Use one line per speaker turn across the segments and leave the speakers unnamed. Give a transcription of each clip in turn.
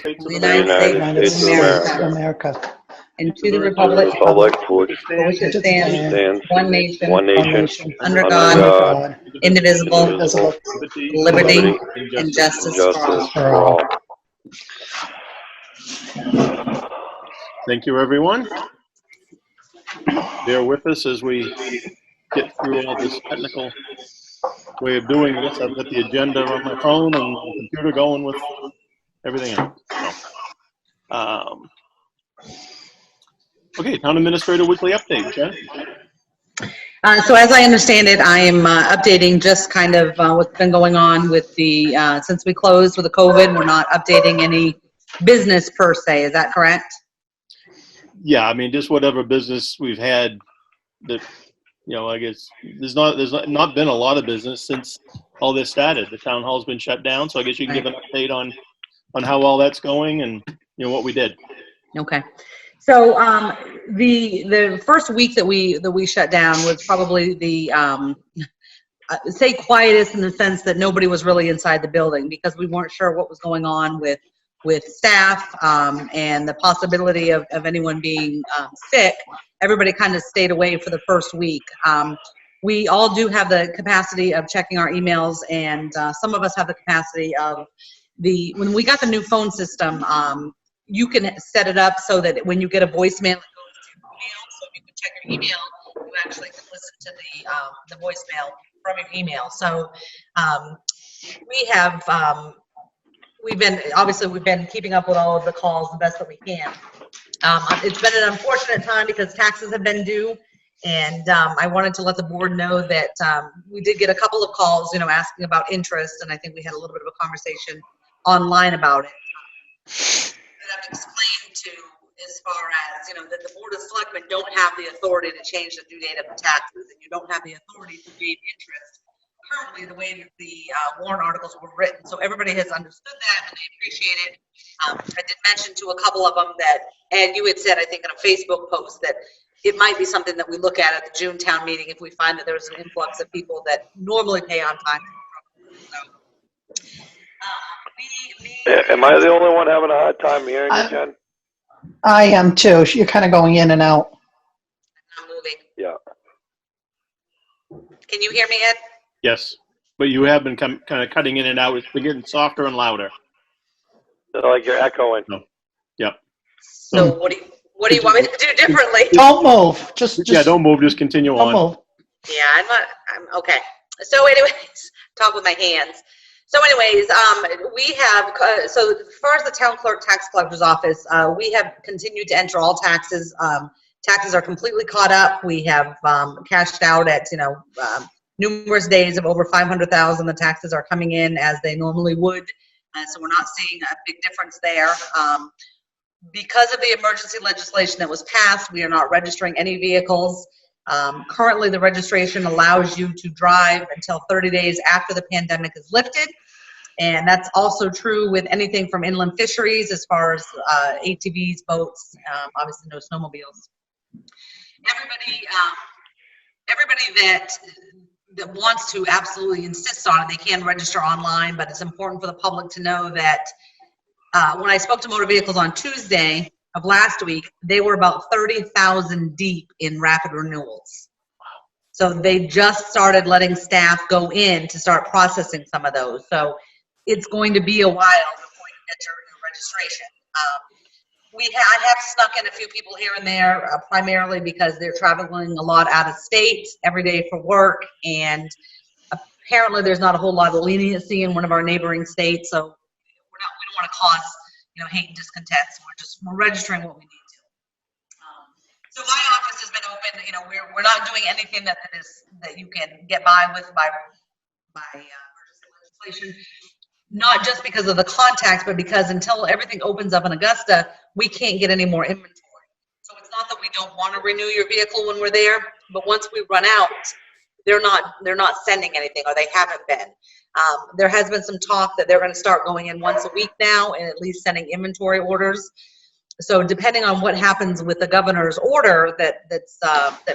States of
the
America,
United States of America, and to the republic for which it stands, one nation, under God, indivisible, liberty and justice for all.
Thank you, everyone. Bear with us as we get through all this technical way of doing this. I've got the agenda on my phone and the computer going with everything else. Okay, Town Administrator Weekly Update, Jen.
So as I understand it, I am updating just kind of what's been going on with the, since we closed with the COVID, we're not updating any business per se, is that correct?
Yeah, I mean, just whatever business we've had that, you know, I guess there's not been a lot of business since all this started. The town hall's been shut down, so I guess you can give an update on how all that's going and, you know, what we did.
Okay. So the first week that we shut down was probably the say quietest in the sense that nobody was really inside the building because we weren't sure what was going on with staff and the possibility of anyone being sick. Everybody kind of stayed away for the first week. We all do have the capacity of checking our emails, and some of us have the capacity of when we got the new phone system, you can set it up so that when you get a voicemail, it goes to your email. So if you can check your email, you actually can listen to the voicemail from your email. So we've been keeping up with all of the calls the best that we can. It's been an unfortunate time because taxes have been due, and I wanted to let the board know that we did get a couple of calls, you know, asking about interest, and I think we had a little bit of a conversation online about it. I've explained to as far as, you know, that the Board of Selectmen don't have the authority to change the due date of the taxes, and you don't have the authority to waive interest currently the way that the warrant articles were written. So everybody has understood that and they appreciate it. I did mention to a couple of them that, and you had said, I think in a Facebook post, that it might be something that we look at the June town meeting if we find that there's an influx of people that normally pay on time. So,
am I the only one having a hard time hearing you, Jen?
I am too. You're kind of going in and out.
I'm moving.
Yeah.
Can you hear me, Ed?
Yes, but you have been kind of cutting in and out. It's been getting softer and louder.
Like you're echoing.
So, yep.
So what do you want me to do differently?
Don't move. Just
yeah, don't move. Just continue
don't
on.
move.
Yeah, I'm okay. So anyways, talk with my hands. So anyways, we have, so as far as the town clerk tax collector's office, we have continued to enter all taxes. Taxes are completely caught up. We have cashed out at, you know, numerous days of over 500,000. The taxes are coming in as they normally would. So we're not seeing a big difference there. Because of the emergency legislation that was passed, we are not registering any vehicles. Currently, the registration allows you to drive until 30 days after the pandemic is lifted. And that's also true with anything from inland fisheries as far as ATVs, boats, obviously no snowmobiles. Everybody that wants to absolutely insist on it, they can register online, but it's important for the public to know that when I spoke to motor vehicles on Tuesday of last week, they were about 30,000 deep in rapid renewals. So they just started letting staff go in to start processing some of those. So it's going to be a while before you get your registration. I have snuck in a few people here and there, primarily because they're traveling a lot out of state every day for work, and apparently there's not a whole lot of leniency in one of our neighboring states, so we don't want to cause, you know, hate and discontent. So we're registering what we need to. So my office has been open. You know, we're not doing anything that you can get by with by emergency legislation. Not just because of the contacts, but because until everything opens up in Augusta, we can't get any more inventory. So it's not that we don't want to renew your vehicle when we're there, but once we run out, they're not sending anything, or they haven't been. There has been some talk that they're going to start going in once a week now and at least sending inventory orders. So depending on what happens with the governor's order that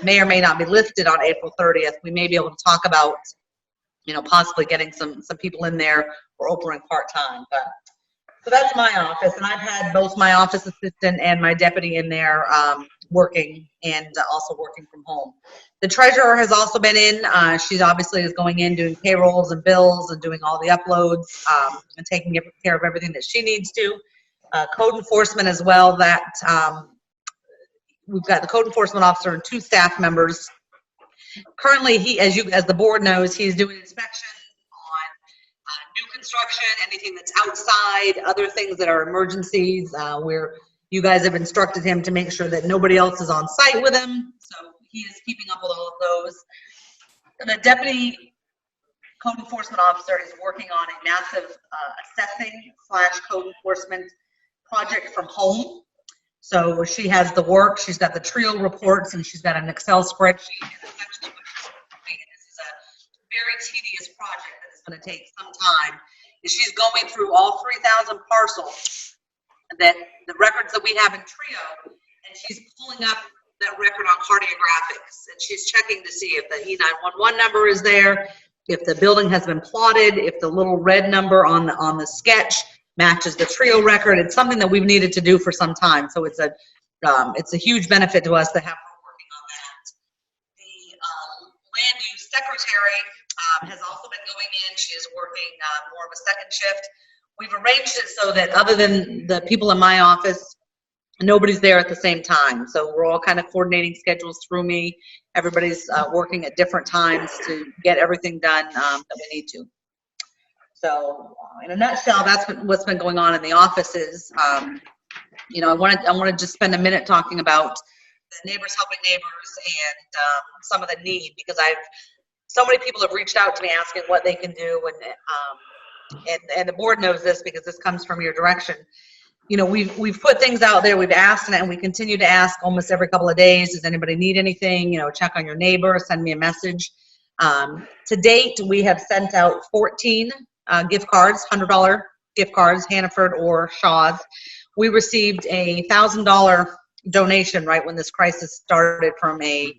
may or may not be lifted on April 30th, we may be able to talk about, you know, possibly getting some people in there or opening part-time. But So that's my office, and I've had both my office assistant and my deputy in there working, and also working from home. The treasurer has also been in. She's obviously is going in, doing payrolls and bills and doing all the uploads, and taking care of everything that she needs to. Code enforcement as well, that we've got the code enforcement officer and 2 staff members. Currently, he, as the board knows, he's doing inspections on new construction, anything that's outside, other things that are emergencies, where you guys have instructed him to make sure that nobody else is on site with him. So he is keeping up with all of those. And the deputy code enforcement officer is working on a massive assessing / code enforcement project from home. So she has the work, she's got the trio reports, and she's got an Excel spreadsheet. And essentially what she's doing, and this is a very tedious project that is going to take some time, is she's going through all 3,000 parcels, that the records that we have in trio, and she's pulling up that record on cartographics, and she's checking to see if the E911 number is there, if the building has been plotted, if the little red number on the sketch matches the trio record. It's something that we've needed to do for some time, so it's a huge benefit to us to have her working on that. The land use secretary has also been going in. She is working more of a second shift. We've arranged it so that other than the people in my office, nobody's there at the same time. So we're all kind of coordinating schedules through me. Everybody's working at different times to get everything done that we need to. So in a nutshell, that's what's been going on in the offices. You know, I want to just spend a minute talking about the neighbors helping neighbors and some of the need, because so many people have reached out to me asking what they can do, and the board knows this because this comes from your direction. You know, we've put things out there, we've asked, and we continue to ask almost every couple of days, does anybody need anything? You know, check on your neighbor, send me a message. To date, we have sent out 14 gift cards, $100 gift cards, Hannaford or Shaw's. We received a $1,000 donation right when this crisis started from a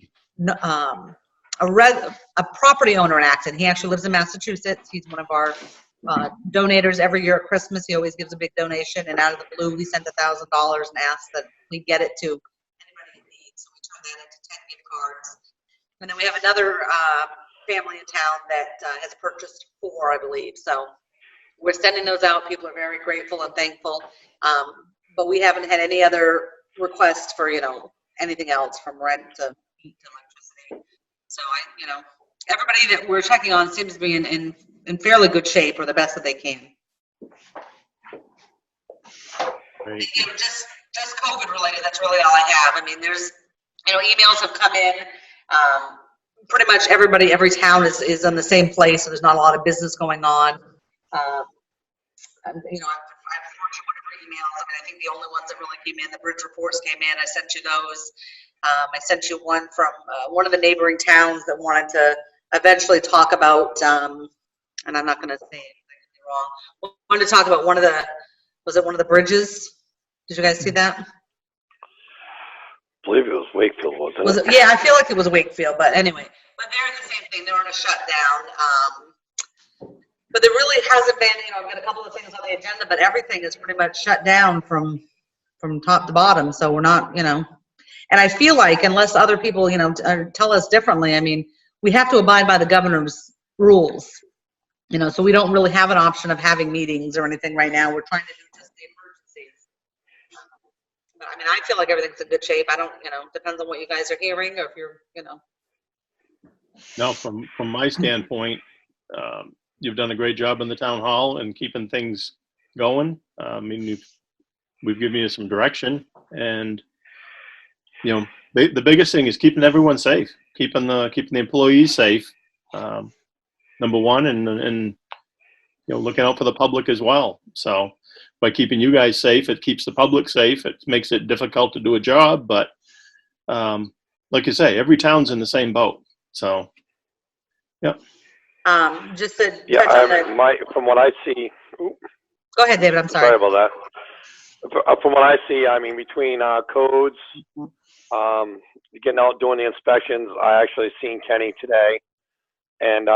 property owner in Acton. He actually lives in Massachusetts. He's one of our donators every year at Christmas. He always gives a big donation, and out of the blue, we sent $1,000 and asked that we get it to anybody in need. So we turned that into 10 gift cards. And then we have another family in town that has purchased 4, I believe. So we're sending those out. People are very grateful and thankful. But we haven't had any other requests for, you know, anything else from rent to heat to electricity. So everybody that we're checking on seems to be in fairly good shape, or the best that they can.
Great.
You know, just COVID related, that's really all I have. I mean, there's, emails have come in. Pretty much everybody, every town is in the same place, so there's not a lot of business going on. I'm fortunate with emails. I mean, I think the only ones that really came in, the bridge reports came in. I sent you those. I sent you one from one of the neighboring towns that wanted to eventually talk about, and I'm not going to say anything wrong. Wanted to talk about one of the bridges? Did you guys see that?
I believe it was Wakefield, wasn't it?
Yeah, I feel like it was Wakefield, but anyway. But they're the same thing. They're on a shutdown. But there really hasn't been, I've got a couple of things on the agenda, but everything is pretty much shut down from top to bottom. So we're not, and I feel like unless other people, tell us differently, I mean, we have to abide by the governor's rules, so we don't really have an option of having meetings or anything right now. We're trying to do just the emergencies. But I mean, I feel like everything's in good shape. I don't, depends on what you guys are hearing, or if you're,
No, from my standpoint, you've done a great job in the town hall and keeping things going. I mean, we've given you some direction, and the biggest thing is keeping everyone safe, keeping the employees safe. Number one, and looking out for the public as well. So by keeping you guys safe, it keeps the public safe. It makes it difficult to do a job, but like you say, every town's in the same boat. So, yeah.
Just to
from what I see.
Go ahead, David. I'm sorry.
Sorry about that. From what I see, I mean, between codes, getting out doing the inspections, I actually seen Kenny today, and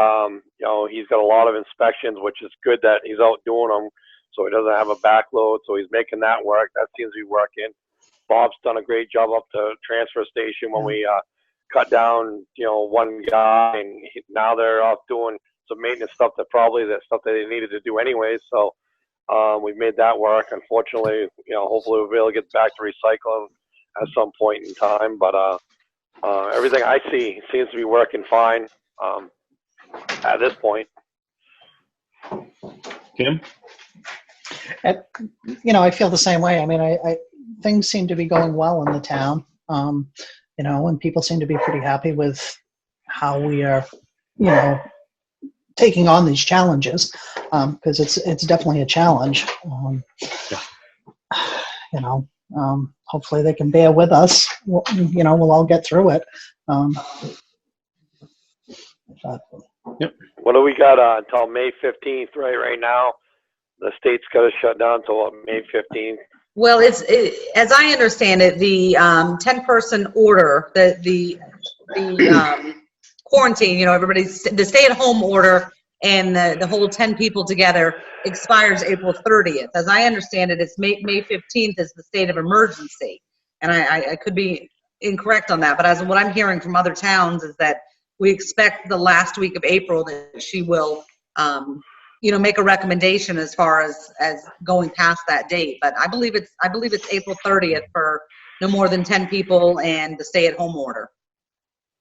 he's got a lot of inspections, which is good that he's out doing them. so he doesn't have a backload. So he's making that work. That seems to be working. Bob's done a great job up the transfer station when we cut down, one guy, and now they're off doing some maintenance stuff that they needed to do anyway. So we've made that work. Unfortunately, hopefully we'll be able to get back to recycling at some point in time. But everything I see seems to be working fine at this point.
Kim?
I feel the same way. I mean, I things seem to be going well in the town, and people seem to be pretty happy with how we are, taking on these challenges, because it's definitely a challenge. Hopefully they can bear with us. We'll all get through it.
Yep.
What do we got until May 15th, right now? The state's got to shut down until May 15th.
Well, as I understand it, the 10-person order, the quarantine, the stay-at-home order and the whole 10 people together expires April 30th. As I understand it, it's May 15th is the state of emergency. And I could be incorrect on that, but as what I'm hearing from other towns is that we expect the last week of April that she will, make a recommendation as far as going past that date. But I believe it's April 30th for no more than 10 people and the stay-at-home order.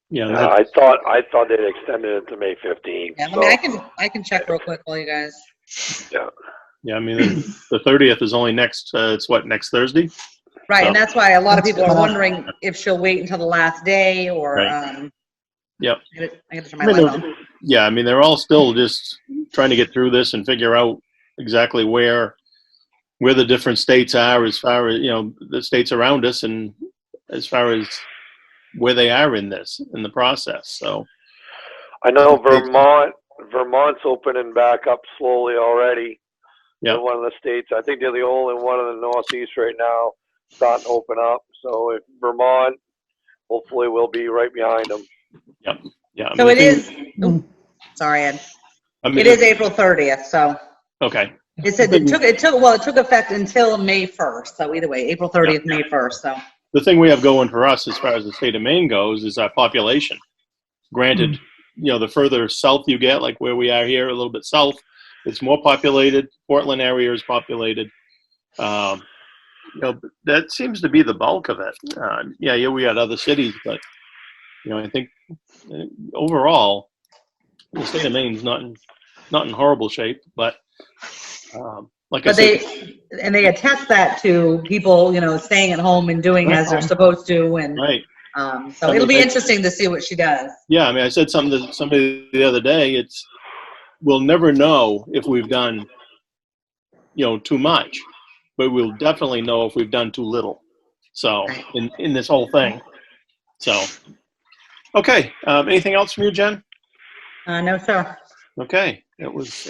Yeah,
I thought they'd extended it to May 15th.
Yeah,
so.
I can check real quick while you guys.
Yeah.
Yeah, I mean, the 30th is only next Thursday?
Right,
So.
and that's why a lot of people are
That's-
wondering if she'll wait until the last day or.
Right. Yep.
I gotta turn my light on.
Yeah, I mean, they're all still just trying to get through this and figure out exactly where the different states are as far as, the states around us and as far as where they are in the process. So
I know Vermont's opening back up slowly already.
Yeah.
They're one of the states. I think they're the only one in the Northeast right now starting to open up. So if Vermont, hopefully we'll be right behind them.
Yep. Yeah.
So it is. Sorry, Ed. It is April 30th. So.
Okay.
It said it took effect until May 1st. So either way, April 30th, May 1st. So.
The thing we have going for us as far as the state of Maine goes is our population. Granted, the further south you get, like where we are here, a little bit south, it's more populated. Portland area is populated. That seems to be the bulk of it. We got other cities, but I think overall, the state of Maine's not in horrible shape. But
they attest that to people, staying at home and doing as they're supposed to, and
right.
So it'll be interesting to see what she does.
Yeah, I mean, I said something to somebody the other day. We'll never know if we've done, too much, but we'll definitely know if we've done too little. So in this whole thing. So, okay. Anything else from you, Jen?
No, sir.
Okay, that was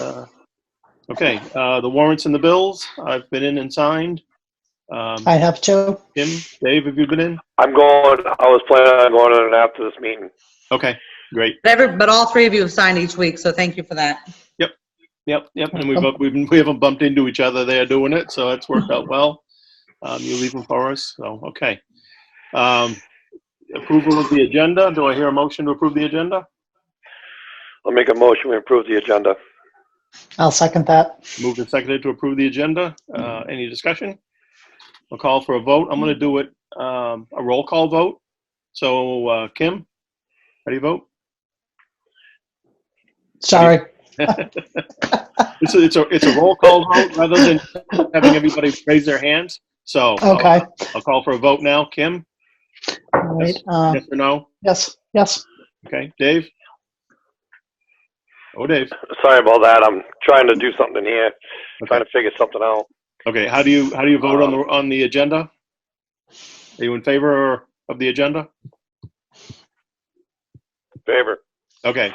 okay. The warrants and the bills I've been in and signed.
I have too.
Kim, Dave, have you been in?
I was planning on going in after this meeting.
Okay, great.
But all three of you have signed each week, so thank you for that.
Yep. And we haven't bumped into each other there doing it, so it's worked out well. You leave them for us, so okay. Approval of the agenda. Do I hear a motion to approve the agenda?
I'll make a motion. We approve the agenda.
I'll second that.
Moved and seconded to approve the agenda. Any discussion? I'll call for a vote. I'm going to do it a roll call vote. So, Kim, how do you vote?
Sorry.
It's a roll call vote rather than having everybody raise their hands. So,
Okay.
I'll call for a vote now. Kim?
All right.
Yes or no?
Yes.
Okay. Dave? Oh, Dave.
Sorry about that. I'm trying to do something here. Trying to figure something out.
Okay. How do you vote on the agenda? Are you in favor of the agenda?
Favor.
Okay.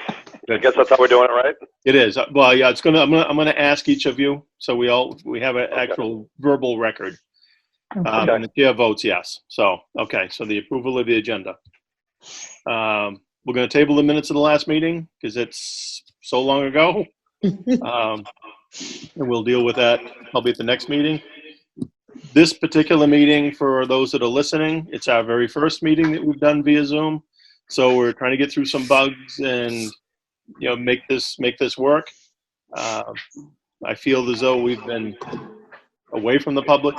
I guess that's how we're doing it, right?
It is. Well, yeah. I'm gonna ask each of you so we have an actual verbal record. And the chair votes yes. So okay. So the approval of the agenda. We're going to table the minutes of the last meeting because it's so long ago. and we'll deal with that probably at the next meeting. This particular meeting, for those that are listening, it's our very first meeting that we've done via Zoom. So we're trying to get through some bugs and, you know, make this work. I feel as though we've been away from the public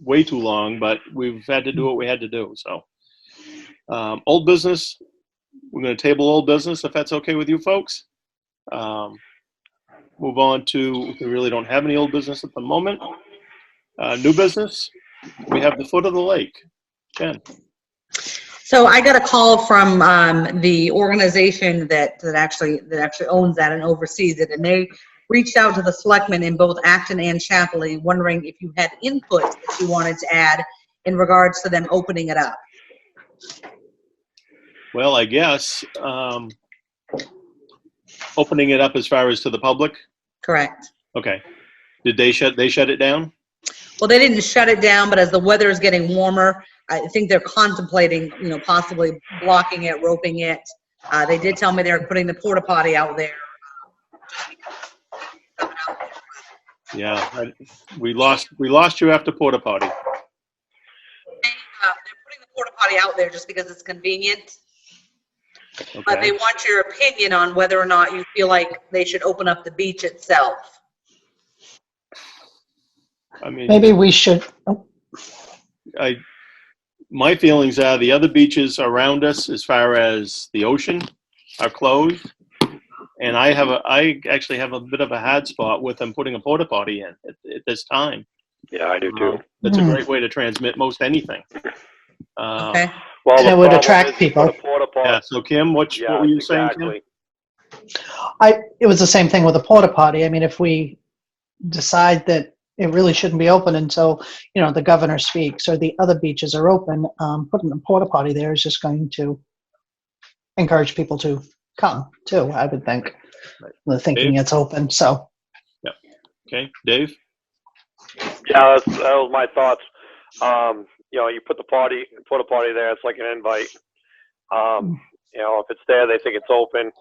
way too long, but we've had to do what we had to do. So old business, we're going to table old business if that's okay with you folks. Move on to, we really don't have any old business at the moment. New business, we have the foot of the lake. Jen.
So I got a call from the organization that actually owns that and oversees it, and they reached out to the selectmen in both Acton and Chapley, wondering if you had input that you wanted to add in regards to them opening it up.
Well, I guess opening it up as far as to the public.
Correct.
Okay. Did they shut it down?
Well, they didn't shut it down, but as the weather is getting warmer, I think they're contemplating, you know, possibly blocking it, roping it. They did tell me they're putting the porta potty out there.
Yeah, we lost you after porta potty.
They're putting the porta potty out there just because it's convenient.
Okay.
But they want your opinion on whether or not you feel like they should open up the beach itself.
I mean,
Maybe we should. Oh,
my feelings are the other beaches around us, as far as the ocean, are closed, and I actually have a bit of a hard spot with them putting a porta potty in at this time.
Yeah, I do too.
That's a great way to transmit most anything.
Okay.
Well,
and it would attract people.
Yeah. So Kim, what were you saying, Kim?
It was the same thing with a porta potty. I mean, if we decide that it really shouldn't be open until, you know, the governor speaks or the other beaches are open, putting a porta potty there is just going to encourage people to come too, I would think.
Right.
They're thinking
Dave?
it's open, so.
Yeah. Okay, Dave?
Yeah, that was my thoughts. You know, you put a potty there, it's like an invite. You know, if it's there, they think it's open.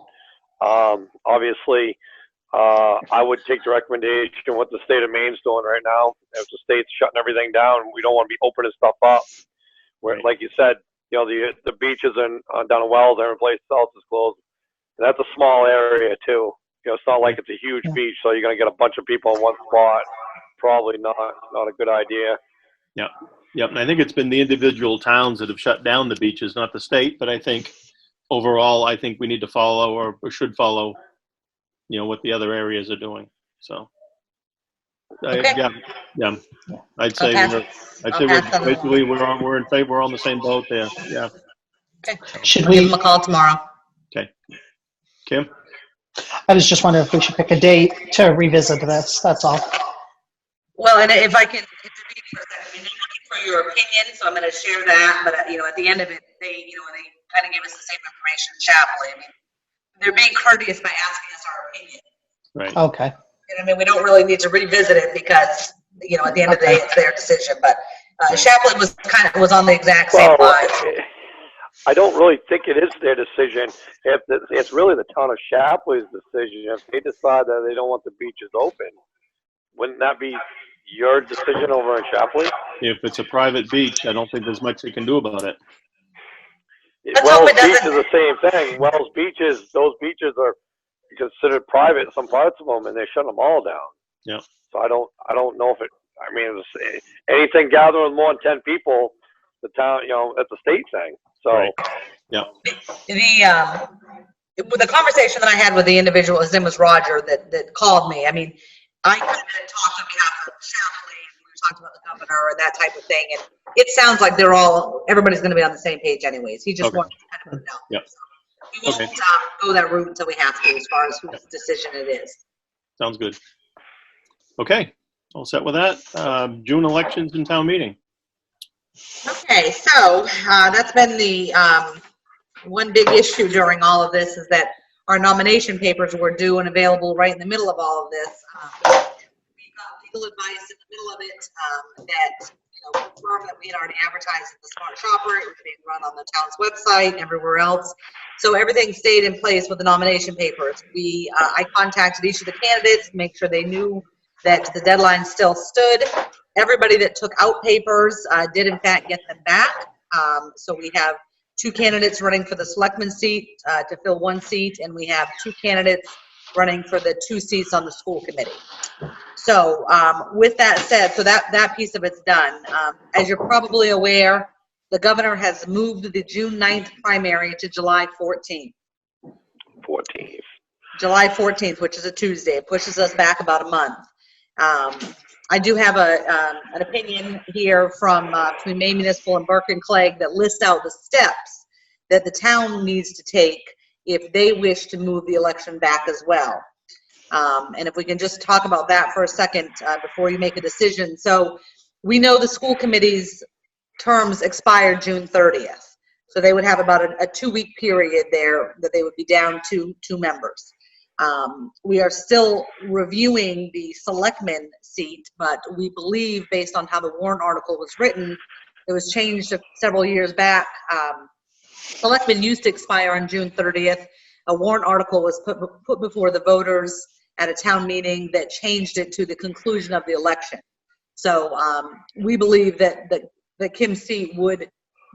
Obviously, I would take the recommendation what the state of Maine's doing right now. If the state's shutting everything down, we don't want to be opening stuff up. Where, like you said, you know, the beaches down in Wells, every place else is closed. And that's a small area too. You know, it's not like it's a huge beach, so you're going to get a bunch of people in one spot. Probably not a good idea.
Yeah. Yep. And I think it's been the individual towns that have shut down the beaches, not the state. But I think overall, I think we need to follow or should follow, you know, what the other areas are doing. So,
Okay.
yeah. I'd say we're in favor. We're on the same boat there. Yeah.
Okay.
Should
I'll give
we?
them a call tomorrow.
Okay. Kim?
I was just wondering if we should pick a date to revisit this. That's all.
Well, and if I can intervene for a second, they're looking for your opinion, so I'm going to share that. But you know, at the end of it, they kind of gave us the same information in Chapley. I mean, they're being courteous by asking us our opinion.
Right.
Okay.
And I mean, we don't really need to revisit it because, you know, at the end of the day, it's their decision. But Chapley was on the exact same line.
I don't really think it is their decision. It's really the town of Chapley's decision. If they decide that they don't want the beaches open, wouldn't that be your decision over in Chapley?
If it's a private beach, I don't think there's much they can do about it.
Wells Beach is the same thing. Wells Beaches, those beaches are considered private, some parts of them, and they shut them all down.
Yeah.
So I don't know if it. I mean, anything gathering with more than 10 people, the town, you know, that's a state thing. So.
Right. Yeah.
The conversation that I had with the individual, his name was Roger, that called me. I mean, I kind of talked on behalf of Chapley, and we were talking about the governor and that type of thing, and it sounds like everybody's going to be on the same page anyways. He just wanted to kind of know.
Yeah.
So we won't go that route until we have to, as far as whose decision it is.
Sounds good. Okay. All set with that. June elections and town meeting.
Okay, so that's been the one big issue during all of this, is that our nomination papers were due and available right in the middle of all of this. We got legal advice in the middle of it that confirmed that we we had already advertised at the Smart Shopper. It was being run on the town's website and everywhere else. So everything stayed in place with the nomination papers. I contacted each of the candidates to make sure they knew that the deadline still stood. Everybody that took out papers did in fact get them back. So we have 2 candidates running for the selectman seat to fill 1 seat, and we have 2 candidates running for the 2 seats on the school committee. So with that said, so that piece of it's done. As you're probably aware, the governor has moved the June 9th primary to July 14th.
14th.
July 14th, which is a Tuesday. It pushes us back about a month. I do have an opinion here from between Maine Municipal and Burke and Clegg that lists out the steps that the town needs to take if they wish to move the election back as well. And if we can just talk about that for a second before you make a decision. So we know the school committee's terms expire June 30th. So they would have about a 2-week period there that they would be down to 2 members. We are still reviewing the selectmen seat, but we believe based on how the warrant article was written, it was changed several years back. Selectmen used to expire on June 30th. A warrant article was put before the voters at a town meeting that changed it to the conclusion of the election. So we believe that Kim's seat would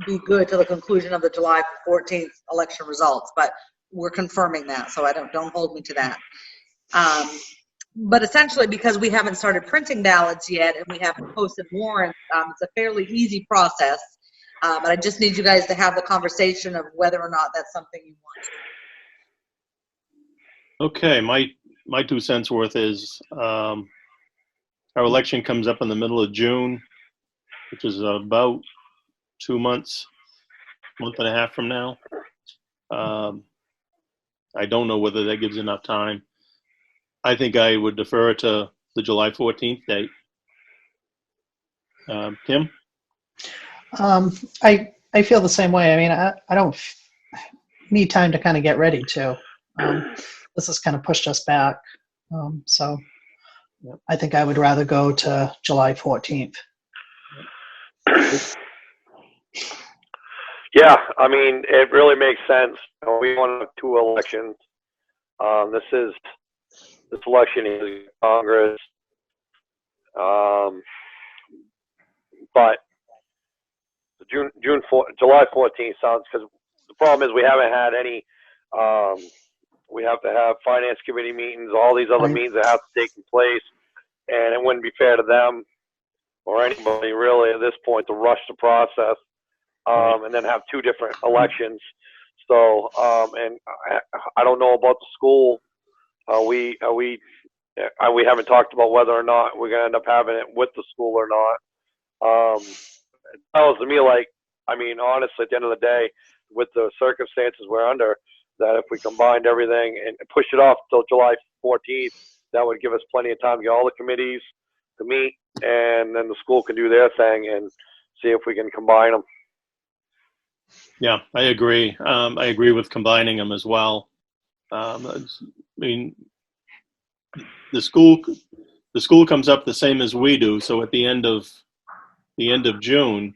be good to the conclusion of the July 14th election results, but we're confirming that, so don't hold me to that. But essentially, because we haven't started printing ballots yet and we haven't posted warrants, it's a fairly easy process. But I just need you guys to have the conversation of whether or not that's something you want.
Okay, my 2 cents worth is our election comes up in the middle of June, which is about 2 months, month and a half from now. I don't know whether that gives enough time. I think I would defer to the July 14th date. Kim?
I feel the same way. I mean, I don't need time to kind of get ready too. This has kind of pushed us back. So I think I would rather go to July 14th.
Yeah, I mean, it really makes sense. We want 2 elections. This election is Congress. But July 14th sounds, because the problem is we haven't had any, we have to have finance committee meetings, all these other meetings that have to take place, and it wouldn't be fair to them or anybody really at this point to rush the process. And then have 2 different elections. So, and I don't know about the school. We haven't talked about whether or not we're gonna end up having it with the school or not. It sounds to me like, I mean, honestly, at the end of the day, with the circumstances we're under, that if we combined everything and push it off till July 14th, that would give us plenty of time to get all the committees to meet, and then the school can do their thing and see if we can combine them.
Yeah, I agree. I agree with combining them as well. I mean, the school comes up the same as we do. So at the end of June,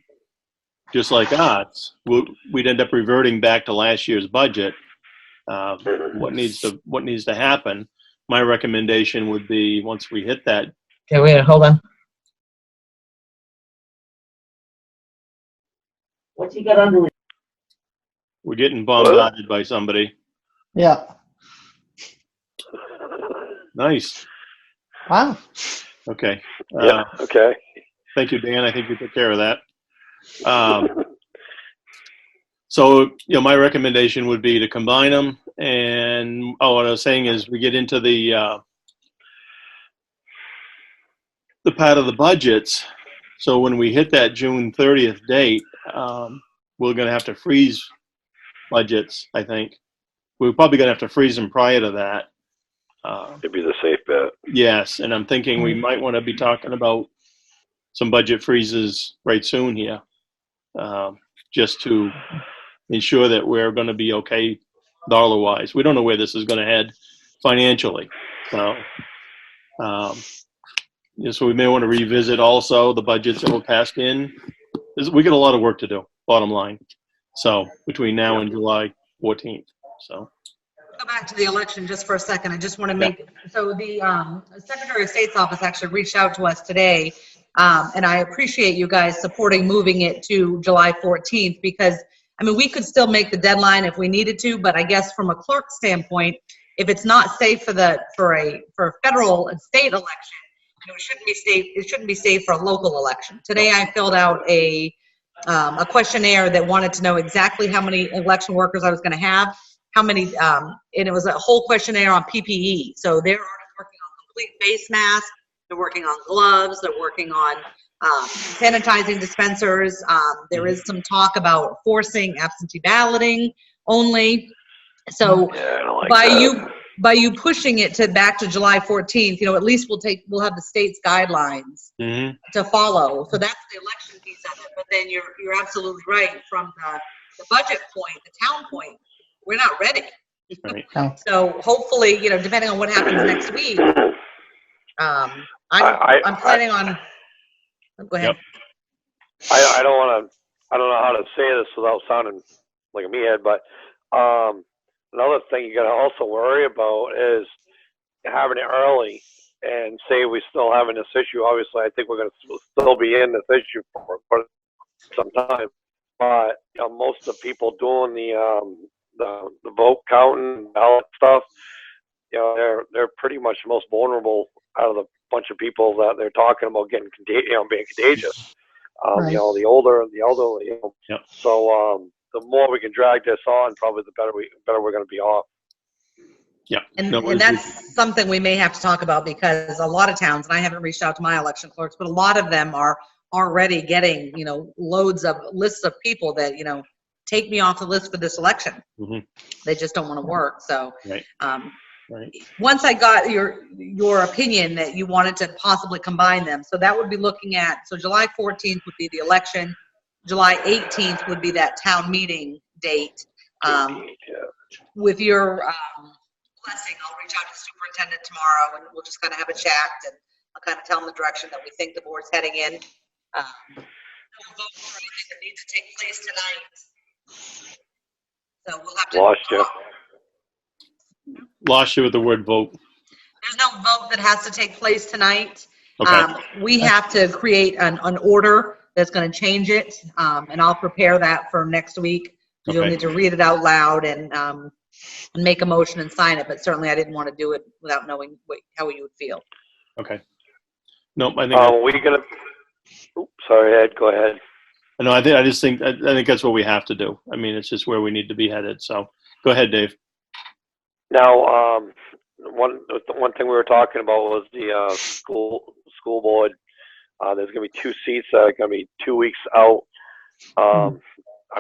just like us, we'd end up reverting back to last year's budget. What needs to happen? My recommendation would be once we hit that.
Okay, wait, hold on. What's he got under?
We're getting bombarded by somebody.
Yeah.
Nice.
Wow.
Okay.
Yeah. Okay.
Thank you, Dan. I think we took care of that. So, my recommendation would be to combine them. And what I was saying is, we get into the part of the budgets. So when we hit that June 30th date, we're going to have to freeze budgets. I think we're probably going to have to freeze them prior to that.
It'd be the safe bet.
Yes, and I'm thinking we might want to be talking about some budget freezes right soon here, just to ensure that we're going to be okay dollar-wise. We don't know where this is going to head financially, so so we may want to revisit also the budgets that were passed in we got a lot of work to do, bottom line. So between now and July 14th. So.
Go back to the election just for a second. I just want to make, so the Secretary of State's office actually reached out to us today, and I appreciate you guys supporting moving it to July 14th, because, I mean, we could still make the deadline if we needed to, but I guess from a clerk standpoint, if it's not safe for a federal and state election, you know, it shouldn't be safe for a local election. Today I filled out a questionnaire that wanted to know exactly how many election workers I was going to have, how many, and it was a whole questionnaire on PPE. So they're already working on complete face masks, they're working on gloves, they're working on sanitizing dispensers. There is some talk about forcing absentee balloting only. So
Yeah, I don't like
by
that.
you pushing it back to July 14th, you know, at least we'll have the state's guidelines to follow. So that's the election piece of it. But then you're absolutely right, from the budget point, the town point, we're not ready.
Right.
No.
So hopefully, you know, depending on what happens next week, I'm planning on. Go ahead.
Yep.
I don't know how to say this without sounding like a meathead, but another thing you got to also worry about is having it early, and say we still having this issue. Obviously, I think we're going to still be in this issue for some time, but you know, most of the people doing the vote counting, ballot stuff, you know, they're pretty much the most vulnerable out of the bunch of people that they're talking about getting being contagious.
Right.
You know, the older and the elderly. You know.
Yep.
So the more we can drag this on, probably the better we're going to be off.
Yeah.
And that's something we may have to talk about, because a lot of towns, and I haven't reached out to my election clerks, but a lot of them are already getting, you know, loads of lists of people that, you know, take me off the list for this election. They just don't want to work. So
Right. Right.
once I got your opinion that you wanted to possibly combine them, so that would be looking at, so July 14th would be the election, July 18th would be that town meeting date. With your blessing, I'll reach out to the superintendent tomorrow, and we'll just kind of have a chat, and I'll kind of tell him the direction that we think the board's heading in. No vote for anything that needs to take place tonight. So we'll have to.
Lost you with the word vote.
There's no vote that has to take place tonight.
Okay.
We have to create an order that's going to change it, and I'll prepare that for next week. You'll
Okay.
need to read it out loud and make a motion and sign it, but certainly I didn't want to do it without knowing how you would feel.
Okay. Nope. I think.
We're gonna. Oops, sorry, Ed. Go ahead.
No, I think that's what we have to do. I mean, it's just where we need to be headed. So, go ahead, Dave.
Now, one thing we were talking about was the school board. There's gonna be 2 seats that are gonna be 2 weeks out. I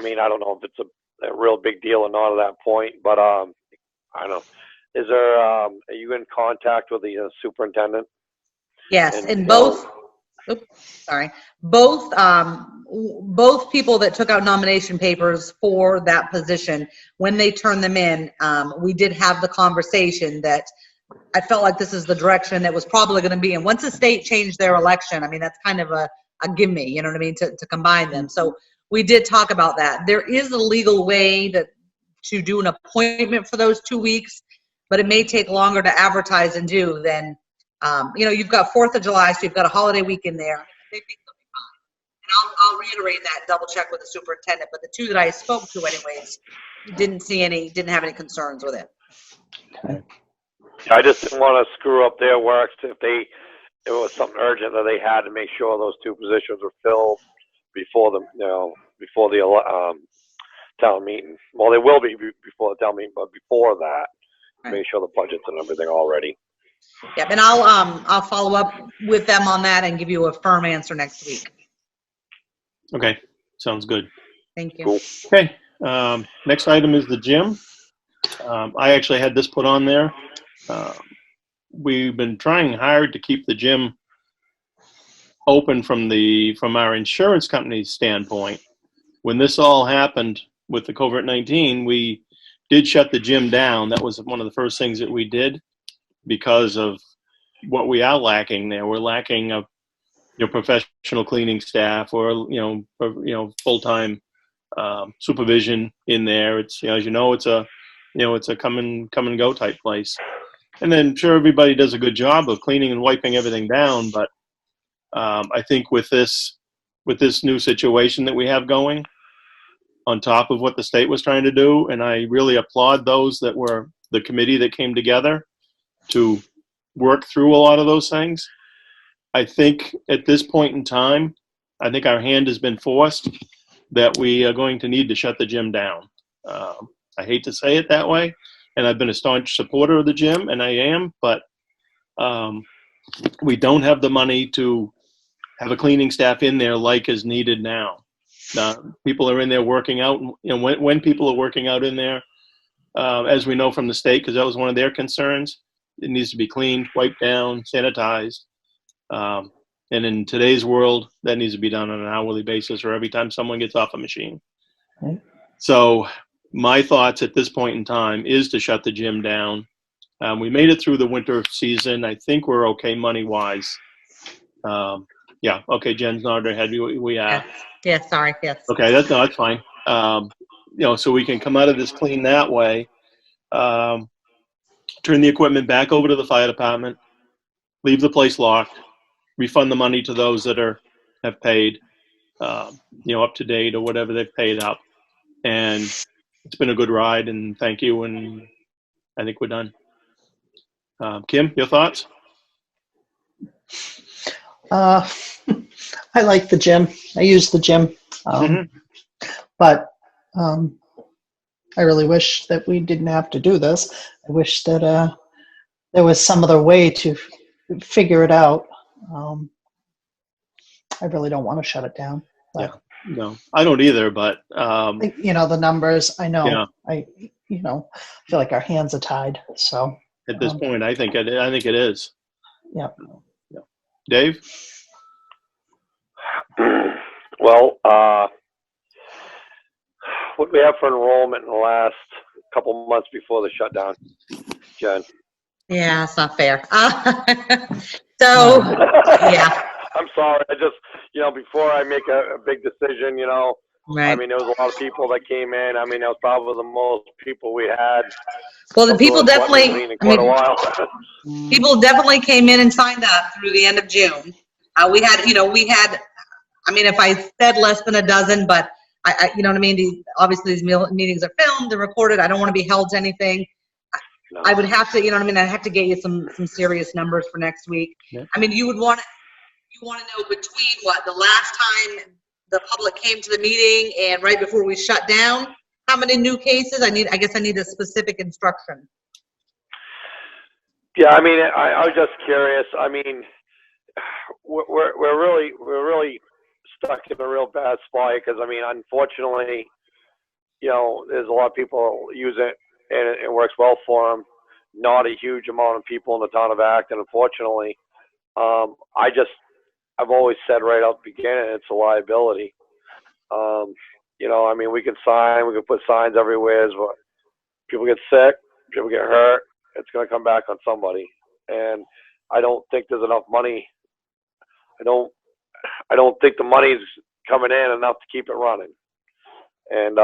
mean, I don't know if it's a real big deal or not at that point, but I don't know. Is there? Are you in contact with the superintendent?
Yes, and both. Both people that took out nomination papers for that position, when they turned them in, we did have the conversation that I felt like this is the direction that was probably going to be. And once the state changed their election, I mean, that's kind of a gimme, you know what I mean, to combine them. So we did talk about that. There is a legal way to do an appointment for those 2 weeks, but it may take longer to advertise and do than, you know, you've got 4th of July, so you've got a holiday week in there. They think they'll be fine. And I'll reiterate that, double check with the superintendent, but the 2 that I spoke to anyways, didn't have any concerns with it.
Okay.
I just didn't want to screw up their works if it was something urgent that they had to make sure those 2 positions were filled before the town meeting. Well, they will be before the town meeting, but before that, make sure the budgets and everything all ready.
Yep, and I'll follow up with them on that and give you a firm answer next week.
Okay. Sounds good.
Thank you.
Cool.
Okay. Next item is the gym. I actually had this put on there. We've been trying hard to keep the gym open from our insurance company's standpoint. When this all happened with the COVID-19, we did shut the gym down. That was one of the first things that we did because of what we are lacking there. We're lacking a professional cleaning staff or full-time supervision in there. It's as you know, it's a come and go type place. And then sure, everybody does a good job of cleaning and wiping everything down, but I think with this new situation that we have going, on top of what the state was trying to do, and I really applaud those that were the committee that came together to work through a lot of those things. I think at this point in time, I think our hand has been forced that we are going to need to shut the gym down. I hate to say it that way, and I've been a staunch supporter of the gym, and I am, but we don't have the money to have a cleaning staff in there like is needed now. People are in there working out, and when people are working out in there, as we know from the state, because that was one of their concerns, it needs to be cleaned, wiped down, sanitized. And in today's world, that needs to be done on an hourly basis or every time someone gets off a machine.
Right.
So my thoughts at this point in time is to shut the gym down. We made it through the winter season. I think we're okay money-wise. Yeah. Okay. Jen's nodded her head. We are.
Yeah. Sorry. Yes.
Okay. That's fine. So we can come out of this clean that way. Turn the equipment back over to the fire department. Leave the place locked. Refund the money to those that have paid, up to date or whatever they've paid up. And it's been a good ride. And thank you. And I think we're done. Kim, your thoughts?
I like the gym. I use the gym. But I really wish that we didn't have to do this. I wish that there was some other way to figure it out. I really don't want to shut it down. But,
yeah. No, I don't either, but
the numbers, I know.
Yeah.
I feel like our hands are tied. So
at this point, I think it is.
Yeah.
Dave?
Well, what do we have for enrollment in the last couple months before the shutdown, Jen?
Yeah, it's not fair. So, yeah.
I'm sorry. I just, before I make a big decision,
Right.
I mean, there was a lot of people that came in. I mean, that was probably the most people we had.
Well, the people definitely,
in quite a while.
people definitely came in and signed up through the end of June. We had, I mean, if I said less than a dozen, but I you know what I mean? Obviously, these meetings are filmed and recorded. I don't want to be held to anything.
No.
I would have to, I'd have to get you some serious numbers for next week.
Yeah.
I mean, you want to know between the last time the public came to the meeting and right before we shut down, how many new cases? I guess I need a specific instruction.
Yeah, I mean, I was just curious. I mean, we're really stuck in a real bad spot because, I mean, unfortunately, there's a lot of people use it and it works well for them. Not a huge amount of people in the town of Acton, unfortunately. I've always said right out the beginning, it's a liability. I mean, we can put signs everywhere. But people get sick, people get hurt, it's going to come back on somebody. And I don't think there's enough money. I don't think the money's coming in enough to keep it running. And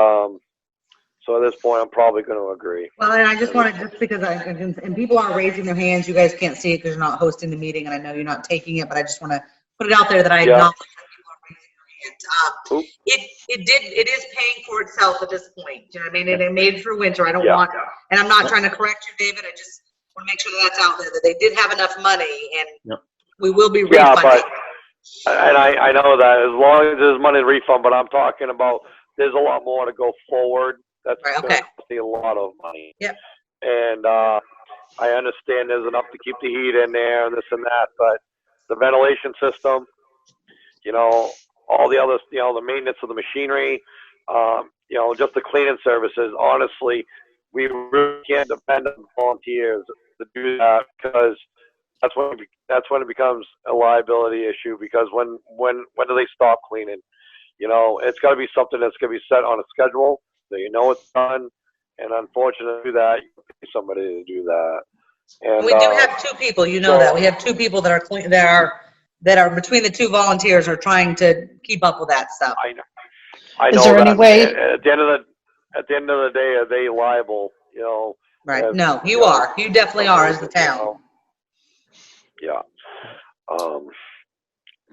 so at this point, I'm probably going to agree.
Well, and I just want to, just because and people aren't raising their hands, you guys can't see it because you're not hosting the meeting, and I know you're not taking it, but I just want to put it out there that I acknowledge that people are raising their hands. It is paying for itself at this point. You know what I mean? And it made it through winter. I don't want, and I'm not trying to correct you, David. I just want to make sure that that's out there, that they did have enough money, and we will be refunding.
And I know that as long as there's money to refund, but I'm talking about there's a lot more to go forward. That's going to be a lot of money.
Yep.
And I understand there's enough to keep the heat in there and this and that, but the ventilation system, all the other, the maintenance of the machinery, just the cleaning services. Honestly, we really can't depend on volunteers to do that because that's when it becomes a liability issue. Because when do they stop cleaning? It's got to be something that's going to be set on a schedule so it's done. And unfortunately, that you pay somebody to do that. And
we do have two people. That we have two people that are that are between the two volunteers are trying to keep up with that stuff.
I know. I
Is
know
there
that.
any way-
At the end of the day, are they liable? You know.
Right.
as,
No, you
know,
are. You definitely are as the
you
town.
know, yeah.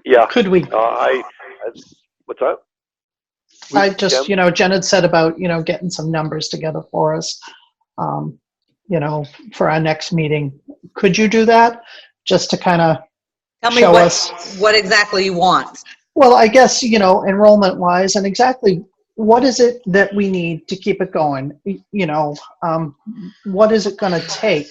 Yeah.
Could we,
What's that?
I just,
Jim?
Jen had said about, getting some numbers together for us, for our next meeting. Could you do that? Just to kind of
Tell me
show us.
what exactly you want.
Well, I guess, enrollment wise, and exactly what is it that we need to keep it going? What is it going to take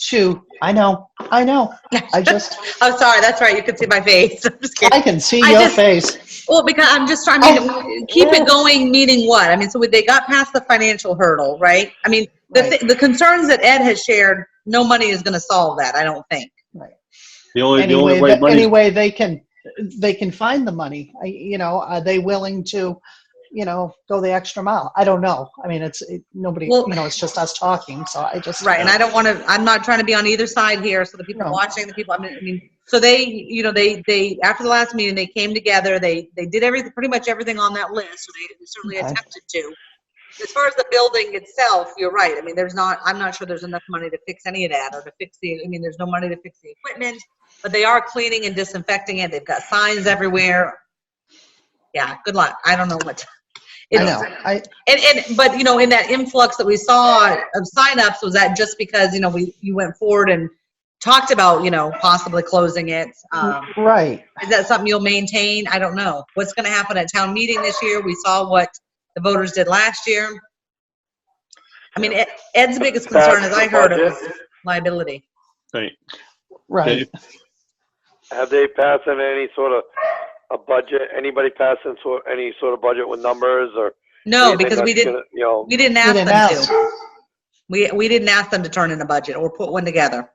to, I know. I just,
Oh, sorry. That's right. You can see my face. I'm just kidding.
I can see
I
your
just-
face.
Well, because I'm just trying to keep it going, meaning what? I mean, so they got past the financial hurdle, right? I mean,
Right.
the concerns that Ed has shared, no money is going to solve that, I don't think.
Right.
The only
Anyway,
way money.
anyway, they can find the money. Are they willing to, go the extra mile? I don't know. I mean, nobody,
Well-
it's just us talking. So I just,
Right, and I don't want to, I'm not trying to be on either side here, so the people
No.
watching, the people, I mean, so they, after the last meeting, they came together, they did everything, pretty much everything on that list, so they certainly
Okay.
attempted to. As far as the building itself, you're right, I mean, I'm not sure there's enough money to fix any of that, or to fix there's no money to fix the equipment, but they are cleaning and disinfecting it, they've got signs everywhere. Yeah, good luck, I don't know what.
I know.
But in that influx that we saw of signups, was that just because you went forward and talked about possibly closing it?
Right.
Is that something you'll maintain? I don't know. What's going to happen at town meeting this year? We saw what the voters did last year. I mean, Ed's biggest concern, as I heard, it was liability.
Right.
Right.
Dave?
Have they passed in any sort of a budget? Anybody pass into any sort of budget with numbers or?
No,
anything
because we
that's
didn't.
gonna,
We didn't
We
ask
didn't
them
ask.
to. We didn't ask them to turn in a budget or put one together.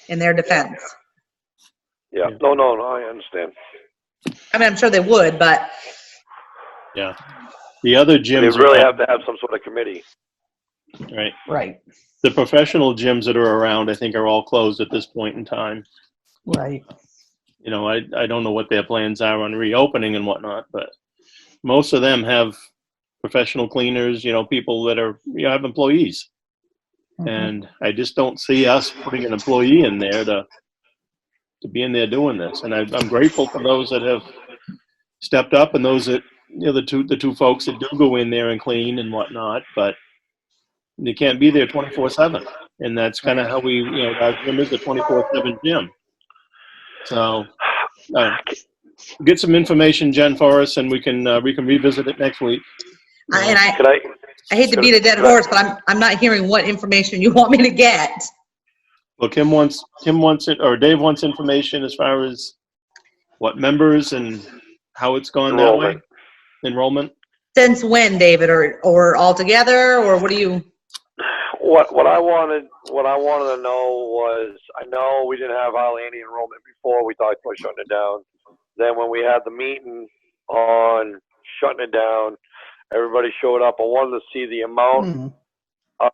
In their defense.
Yeah. No, I understand.
I mean, I'm sure they would, but
Yeah. The other
They
gyms
really
around,
have to have some sort of committee.
right.
Right.
The professional gyms that are around, I think, are all closed at this point in time.
Right.
I don't know what their plans are on reopening and whatnot, but most of them have professional cleaners, people that are, have employees.
Mhm.
And I just don't see us putting an employee in there to be in there doing this. And I'm grateful for those that have stepped up and those that, the two folks that do go in there and clean and whatnot, but they can't be there 24/7. And that's kind of how we, our gym is a 24/7 gym. So get some information, Jen, for us, and we can revisit it next week.
I hate to beat a dead horse, but I'm not hearing what information you want me to get.
Well, Kim wants it, or Dave wants information as far as what members and how it's gone that way. Enrollment.
Since when, David, or all together, or what do you?
What I wanted to know was, I know we didn't have hardly any enrollment before. We talked about shutting it down. Then when we had the meeting on shutting it down, everybody showed up. I wanted to see the amount
Mhm.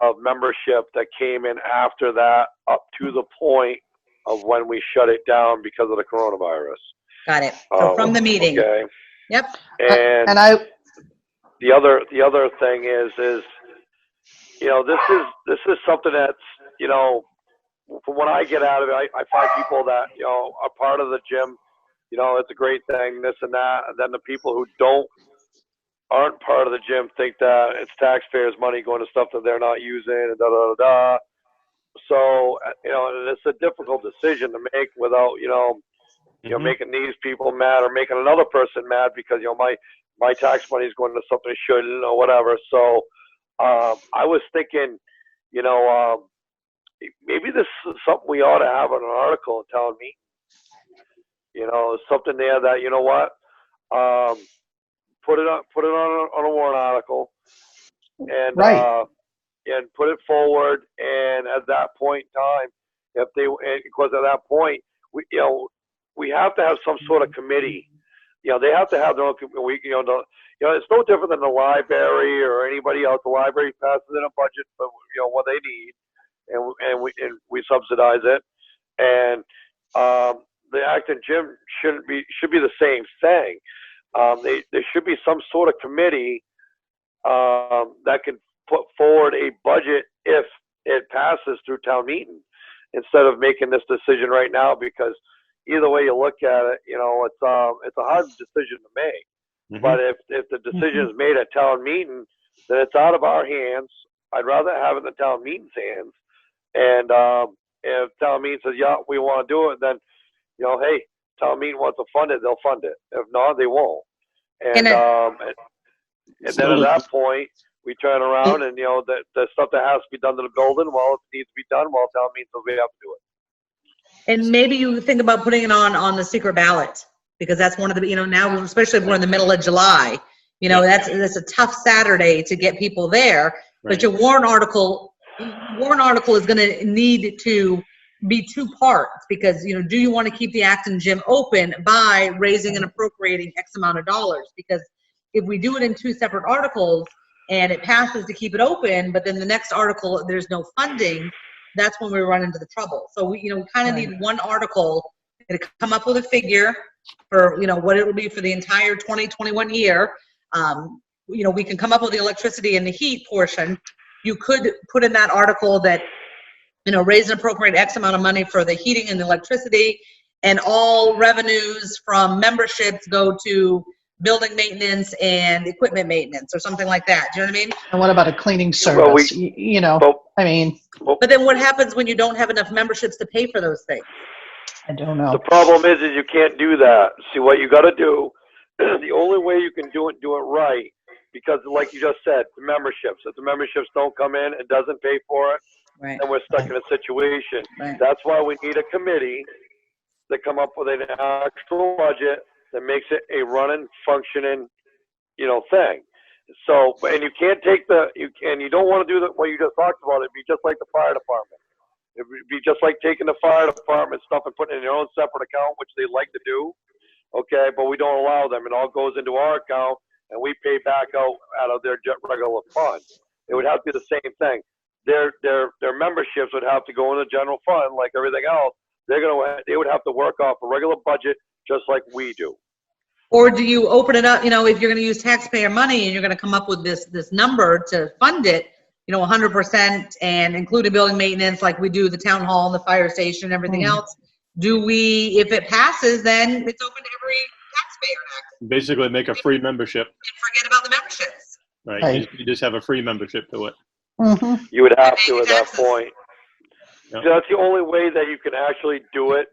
of membership that came in after that, up to the point of when we shut it down because of the coronavirus.
Got it. So from the meeting.
Okay.
Yep.
And the other thing is this is something that's, from what I get out of it, I find people that, are part of the gym, it's a great thing, this and that. And then the people who aren't part of the gym think that it's taxpayers' money going to stuff that they're not using and da-da-da-da. So, it's a difficult decision to make without, making these people mad or making another person mad because, my tax money is going to something it shouldn't or whatever. So, I was thinking, maybe this is something we ought to have in an article in town meeting. Something there that, put it on a warrant article and and put it forward. And at that point in time, because at that point we have to have some sort of committee. They have to have their own. It's no different than the library or anybody else. The library passes in a budget for what they need, and we subsidize it. And the Acton gym should be the same thing. There should be some sort of committee that can put forward a budget if it passes through town meeting, instead of making this decision right now, because either way you look at it, it's a hard decision to make.
Mhm.
But if the decision is made at town meeting, then it's out of our hands. I'd rather have it in the town meeting's hands. And if town meeting says, yeah, we want to do it, then, hey, town meeting wants to fund it, they'll fund it. If not, they won't. And then at that point, we turn around and, the stuff that has to be done to the building, well, it needs to be done, well, town meeting says we have to do it.
And maybe you think about putting it on the secret ballot, because that's one of the, now, especially if we're in the middle of July, that's a tough Saturday to get people there. But your warrant article is going to need to be two parts, because, do you want to keep the Acton gym open by raising and appropriating X amount of dollars? Because if we do it in two separate articles and it passes to keep it open, but then the next article, there's no funding, that's when we run into the trouble. So we, kind of need one article to come up with a figure for, what it will be for the entire 2021 year. We can come up with the electricity and the heat portion. You could put in that article that, raise and appropriate X amount of money for the heating and the electricity, and all revenues from memberships go to building maintenance and equipment maintenance, or something like that. Do you know what I mean?
And what about a cleaning service? But
then what happens when you don't have enough memberships to pay for those things?
I don't know.
The problem is you can't do that. See, what you got to do, the only way you can do it right, because like you just said, the memberships. If the memberships don't come in and doesn't pay for it, then we're stuck in a situation. That's why we need a committee that come up with an actual budget that makes it a running, functioning, thing. So, and you can't take you don't want to do what you just talked about. It'd be just like the fire department. It would be just like taking the fire department stuff and putting it in their own separate account, which they like to do. Okay, but we don't allow them. It all goes into our account, and we pay back out of their regular fund. It would have to be the same thing. Their memberships would have to go in the general fund like everything else. They would have to work off a regular budget just like we do.
Or do you open it up, if you're going to use taxpayer money and you're going to come up with this number to fund it, 100% and including building maintenance like we do the town hall and the fire station and everything else, if it passes, then it's open to every taxpayer?
Basically make a free membership.
And forget about the memberships.
Right. You just have a free membership to it.
Mm-hmm.
You would have to at that point.
Yep.
That's the only way that you can actually do it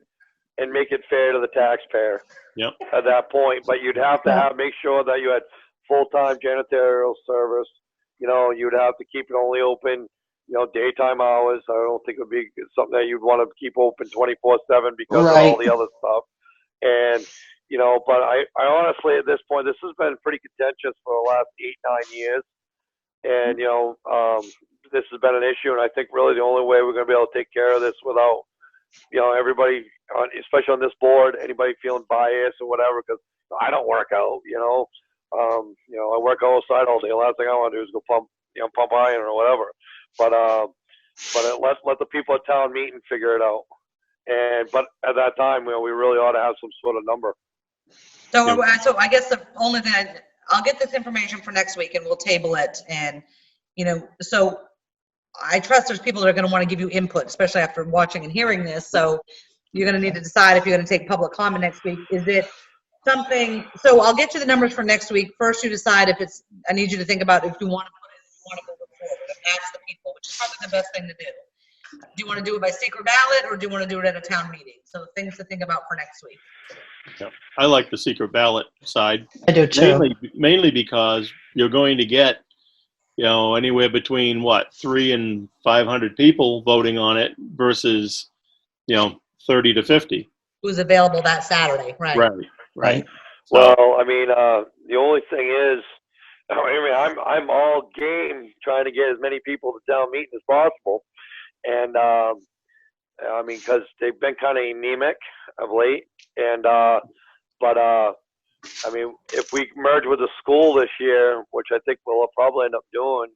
and make it fair to the taxpayer.
Yep.
At that point, but you'd have to make sure that you had full-time janitorial service. You'd have to keep it only open, daytime hours. I don't think it would be something that you'd want to keep open 24/7 because of all the other stuff. And but I honestly at this point, this has been pretty contentious for the last 8-9 years, and this has been an issue. And I think really the only way we're going to be able to take care of this without everybody, especially on this board, anybody feeling biased or whatever, because I don't work out, I work outside all day. The last thing I want to do is go pump iron or whatever. But let the people at town meeting figure it out. But at that time, we really ought to have some sort of number.
So I guess the only thing I'll get this information for next week and we'll table it. And, so I trust there's people that are going to want to give you input, especially after watching and hearing this. So you're going to need to decide if you're going to take public comment next week. Is it something? So I'll get you the numbers for next week. First, you decide if it's. I need you to think about if you want to put it, if you want to move it forward, and ask the people, which is probably the best thing to do. Do you want to do it by secret ballot or do you want to do it at a town meeting? So things to think about for next week.
Yeah. I like the secret ballot side.
I do too.
Mainly because you're going to get, anywhere between 300 and 500 people voting on it versus, 30 to 50.
Who's available that Saturday, right?
Right.
Well, the only thing is, I'm all game trying to get as many people to town meeting as possible, and because they've been kind of anemic of late, and if we merge with the school this year, which I think we'll probably end up doing,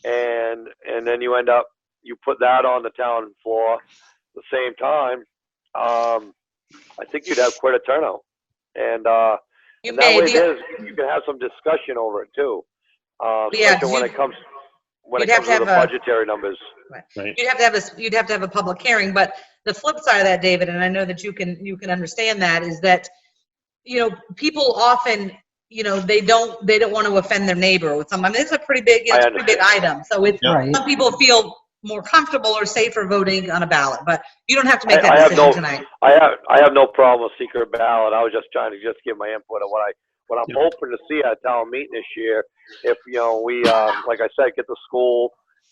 and then you put that on the town floor at the same time, I think you'd have quite a turnout. And,
You
and that
may,
way you can have some discussion over it too.
Yeah,
Especially when it comes
you'd
to
have to
the
have a-
budgetary numbers.
Right.
you'd have to have a public hearing, but the flip side of that, David, and I know that you can understand that, is that, people often, they don't want to offend their neighbor with something. I mean, it's a pretty big, it's a pretty big item. So
Right.
some people feel more comfortable or safer voting on a ballot, but you don't have to make that decision tonight.
I have no problem with secret ballot. I was just trying to give my input on what I'm hoping to see at town meeting this year. If, we, like I said, get the school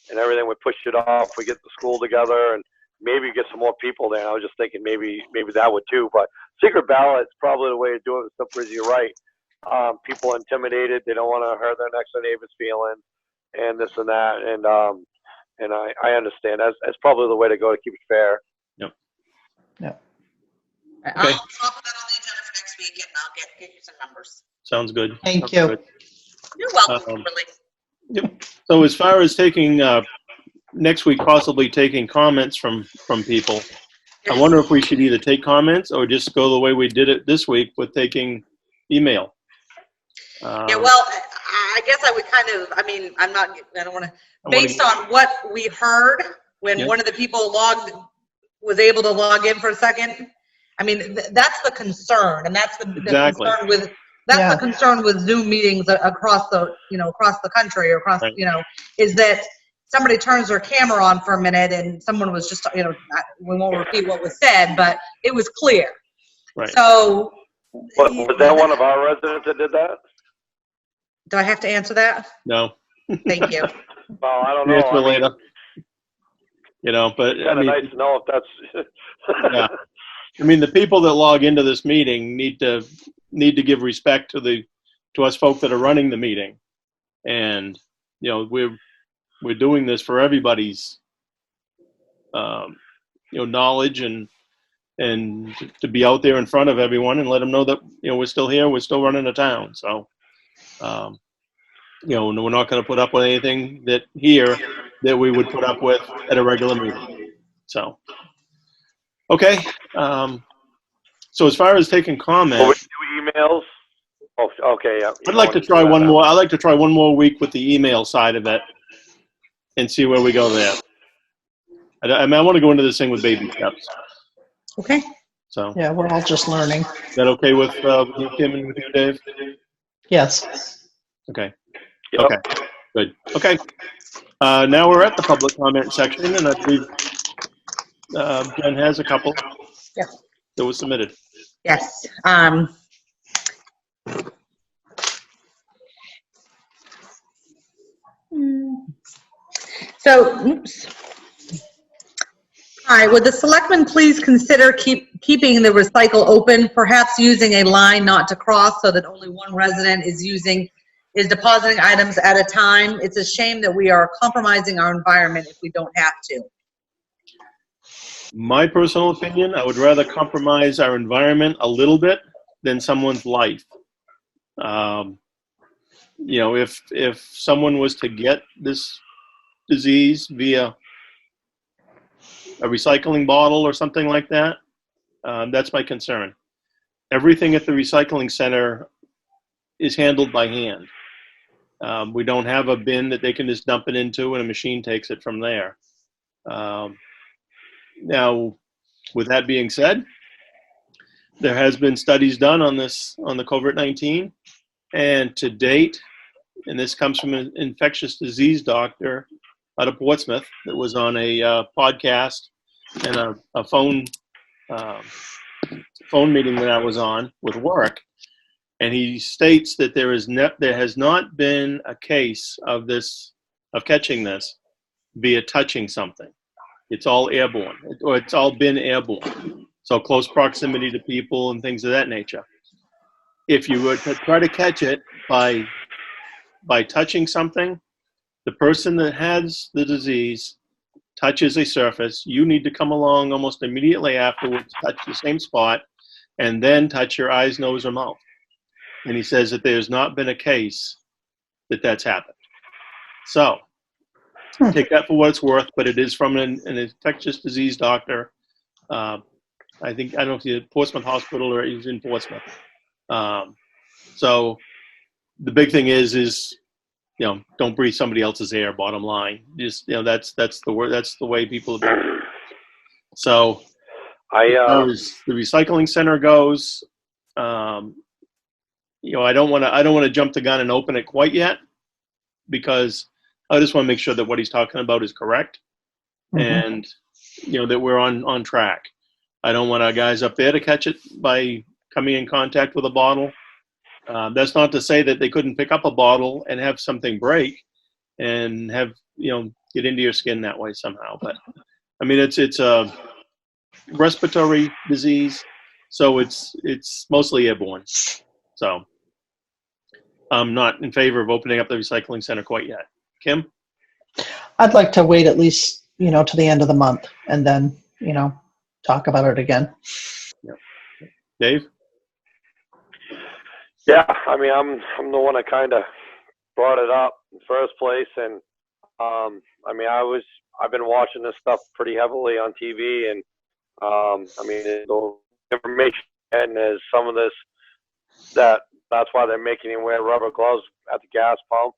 and everything, we push it off, we get the school together and maybe get some more people there. I was just thinking maybe that would too, but secret ballot is probably the way to do it. Simply as you're right. People are intimidated. They don't want to hurt their next door neighbor's feelings and this and that. And I understand. That's probably the way to go to keep it fair.
Yep.
Yep.
I'll put that on the agenda for next week, and I'll get you some numbers.
Sounds good.
Thank
Sounds
you.
good.
You're welcome, Kimberly.
Yep. So as far as taking next week, possibly taking comments from people, I wonder if we should either take comments or just go the way we did it this week with taking email.
Yeah, well, I guess I would I don't want to, based on what we heard when one of the people was able to log in for a second. I mean, that's the concern, and that's the concern with, the concern with Zoom meetings across the, across the country or across, is that somebody turns their camera on for a minute and someone was just, we won't repeat what was said, but it was clear.
Right.
So.
Was that one of our residents that did that?
Do I have to answer that?
No.
Thank you.
Well, I don't know.
Answer later. But
It's kind of nice to know if that's.
Yeah. I mean, the people that log into this meeting need to give respect to us folk that are running the meeting, and we're doing this for everybody's knowledge and to be out there in front of everyone and let them know that we're still here, we're still running a town. So we're not going to put up with anything that we would put up with at a regular meeting. So okay. So as far as taking comments,
do emails. Oh, okay. Yeah.
I'd like to try one more. I'd like to try one more week with the email side of it and see where we go there. I want to go into this thing with baby steps.
Okay.
So
Yeah, we're all just learning.
Is that okay with you, Kim, and with you, Dave?
Yes.
Okay.
Yep.
Okay. Good. Okay. Now we're at the public comment section, and I believe Jen has a couple that was submitted.
Yes. Oops. All right, would the selectmen please consider keeping the recycle open, perhaps using a line not to cross so that only one resident is depositing items at a time? It's a shame that we are compromising our environment if we don't have to.
My personal opinion, I would rather compromise our environment a little bit than someone's life. If someone was to get this disease via a recycling bottle or something like that, that's my concern. Everything at the recycling center is handled by hand. We don't have a bin that they can just dump it into and a machine takes it from there. Now, with that being said, there has been studies done on the COVID-19, and to date, and this comes from an infectious disease doctor out of Portsmouth that was on a podcast and a phone meeting that I was on with work, and he states that there has not been a case of catching this via touching something. It's all airborne, or it's all been airborne. So close proximity to people and things of that nature. If you were to try to catch it by touching something, the person that has the disease touches a surface, you need to come along almost immediately afterwards, touch the same spot, and then touch your eyes, nose, or mouth. And he says that there's not been a case that's happened. So take that for what it's worth, but it is from an infectious disease doctor I don't know if he's at Portsmouth Hospital or he's in Portsmouth. So the big thing is, don't breathe somebody else's air, bottom line. Just, that's the word, that's the way people have been. So as far as the recycling center goes, I don't want to jump the gun and open it quite yet, because I just want to make sure that what he's talking about is correct, and that we're on track. I don't want our guys up there to catch it by coming in contact with a bottle. That's not to say that they couldn't pick up a bottle and have something break and have, get into your skin that way somehow. But I mean, it's a respiratory disease, so it's mostly airborne. So I'm not in favor of opening up the recycling center quite yet. Kim?
I'd like to wait at least, to the end of the month and then, talk about it again.
Yeah. Dave?
Yeah, I mean, I'm the one that kind of brought it up in the first place, and I mean, I've been watching this stuff pretty heavily on TV, and I mean, the information and is some of this that's why they're making you wear rubber gloves at the gas pumps.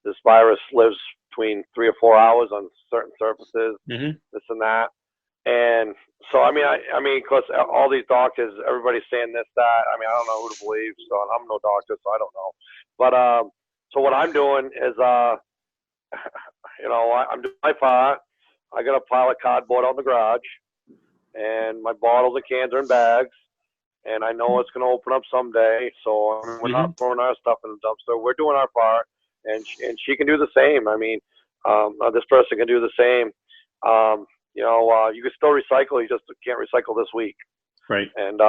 This virus lives between 3 or 4 hours on certain surfaces, this and that. And so, I mean, because all these doctors, everybody's saying this, that. I mean, I don't know who to believe. So I'm no doctor, so I don't know. But so what I'm doing is, I'm doing my part. I got a pile of cardboard on the garage, and my bottles and cans are in bags. And I know it's going to open up someday. So I mean, we're not throwing our stuff in the dumpster. We're doing our part, and she can do the same. I mean, this person can do the same. You can still recycle. You just can't recycle this week.
Right.
And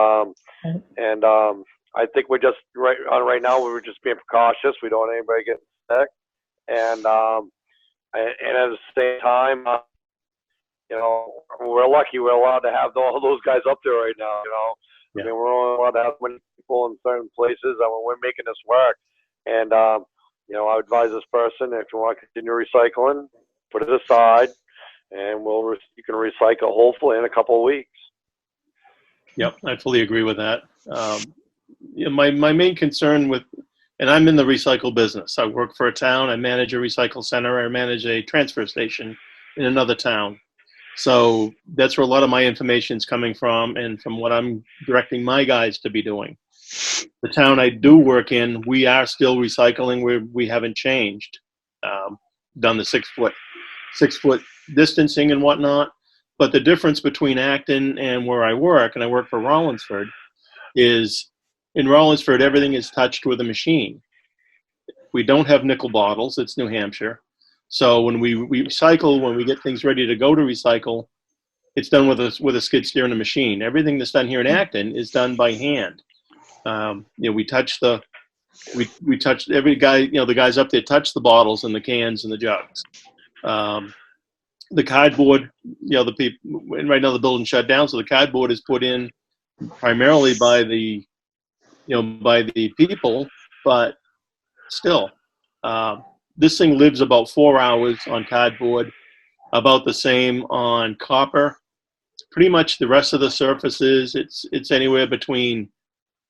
I think we're just right now. We're just being precautious. We don't want anybody getting sick. And at the same time, we're lucky. We're allowed to have all those guys up there right now.
Yeah.
I mean, we're only allowed to have many people in certain places, and we're making this work. And I would advise this person, if you want to continue recycling, put it aside. And you can recycle hopefully in a couple of weeks.
Yep, I fully agree with that. My main concern and I'm in the recycle business. I work for a town. I manage a recycle center. I manage a transfer station in another town. So that's where a lot of my information is coming from, and from what I'm directing my guys to be doing. The town I do work in, we are still recycling. We haven't changed. Done the 6 foot distancing and whatnot, but the difference between Acton and where I work, and I work for Rollinsford, is in Rollinsford everything is touched with a machine. We don't have nickel bottles. It's New Hampshire. So when we recycle, when we get things ready to go to recycle, it's done with a skid steer and a machine. Everything that's done here in Acton is done by hand. We touch we touch every guy. The guys up there touch the bottles and the cans and the jugs. The cardboard, the people, and right now the building shut down, so the cardboard is put in primarily by the people, but still, this thing lives about 4 hours on cardboard, about the same on copper. Pretty much the rest of the surfaces, it's anywhere between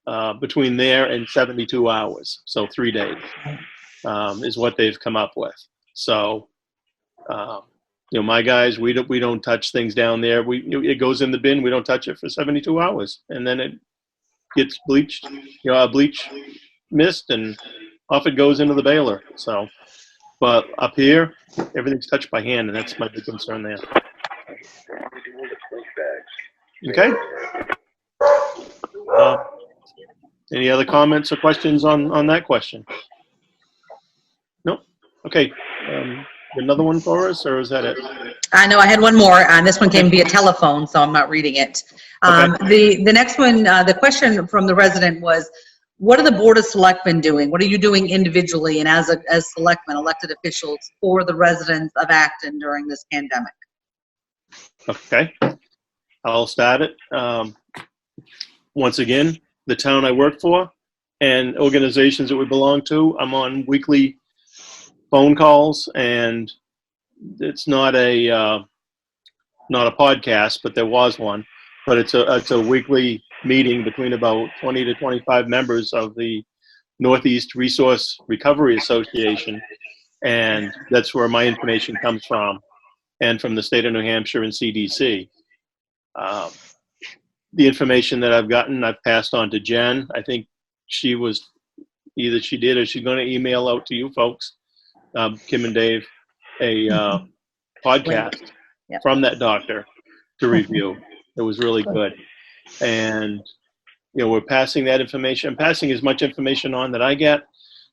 there and 72 hours, so 3 days is what they've come up with. So. My guys, we don't touch things down there. It goes in the bin. We don't touch it for 72 hours, and then it gets bleached, bleach mist, and off it goes into the baler. So, but up here, everything's touched by hand, and that's my big concern there. Okay. Any other comments or questions on that question? Nope. Okay. Another one for us, or is that it?
I know I had one more, and this one came via telephone, so I'm not reading it.
Okay.
The next one, the question from the resident was, what are the Board of Selectmen doing? What are you doing individually and as selectmen, elected officials, for the residents of Acton during this pandemic?
Okay. I'll start it. Once again, the town I work for and organizations that we belong to, I'm on weekly phone calls, and it's not a not a podcast, but there was one. But it's a weekly meeting between about 20 to 25 members of the Northeast Resource Recovery Association, and that's where my information comes from, and from the state of New Hampshire and CDC. The information that I've gotten, I've passed on to Jen. I think either she did or she's going to email out to you folks, Kim and Dave, a podcast
Yep.
from that doctor to review. It was really good. And, we're passing that information. I'm passing as much information on that I get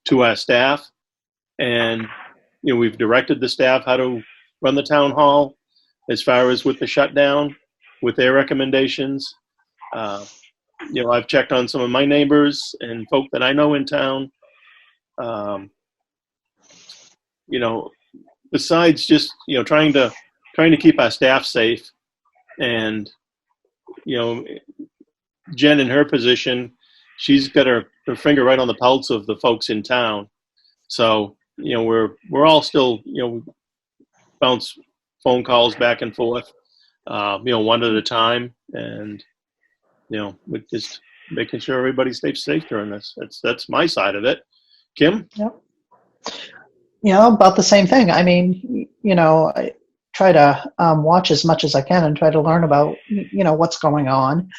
to our staff. And, we've directed the staff how to run the town hall as far as with the shutdown, with their recommendations. I've checked on some of my neighbors and folk that I know in town. Besides just, trying to keep our staff safe, and, Jen in her position, she's got her finger right on the pulse of the folks in town. So, we're all still, bounce phone calls back and forth, one at a time, and, with just making sure everybody stays safe during this. That's my side of it. Kim?
Yep. About the same thing. I mean, I try to watch as much as I can and try to learn about, what's going on.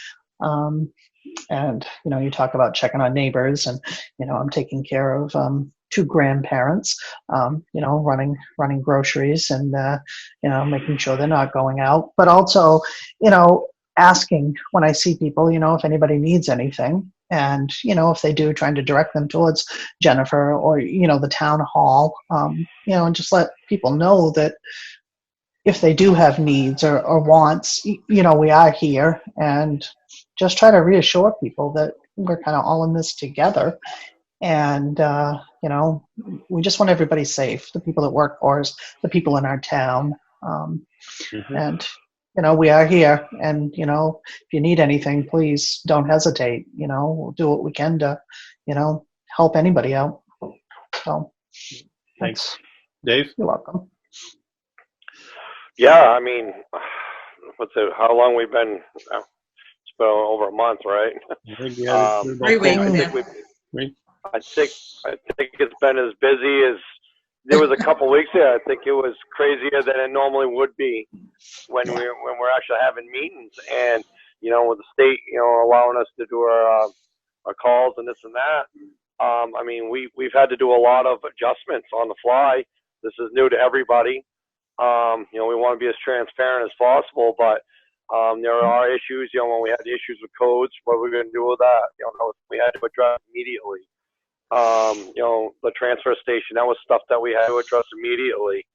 And, you talk about checking on neighbors, and, I'm taking care of two grandparents, running groceries, and, making sure they're not going out. But also, asking when I see people, if anybody needs anything. And, if they do, trying to direct them towards Jennifer or, the town hall, and just let people know that if they do have needs or wants, we are here, and just try to reassure people that we're kind of all in this together. And, we just want everybody safe, the people that work for us, the people in our town. And, we are here, and, if you need anything, please don't hesitate. We'll do what we can to, help anybody out. So
Thanks. Dave?
You're welcome.
Yeah, I mean, how long we've been, it's been over a month, right?
I think we had
3 weeks.
I think it's been as busy as, there was a couple weeks there. I think it was crazier than it normally would be when we're actually having meetings, and with the state allowing us to do our calls and this and that. I mean, we've had to do a lot of adjustments on the fly. This is new to everybody. We want to be as transparent as possible, but there are issues. When we had the issues with codes, what are we going to do with that? We had to address immediately. The transfer station, that was stuff that we had to address immediately,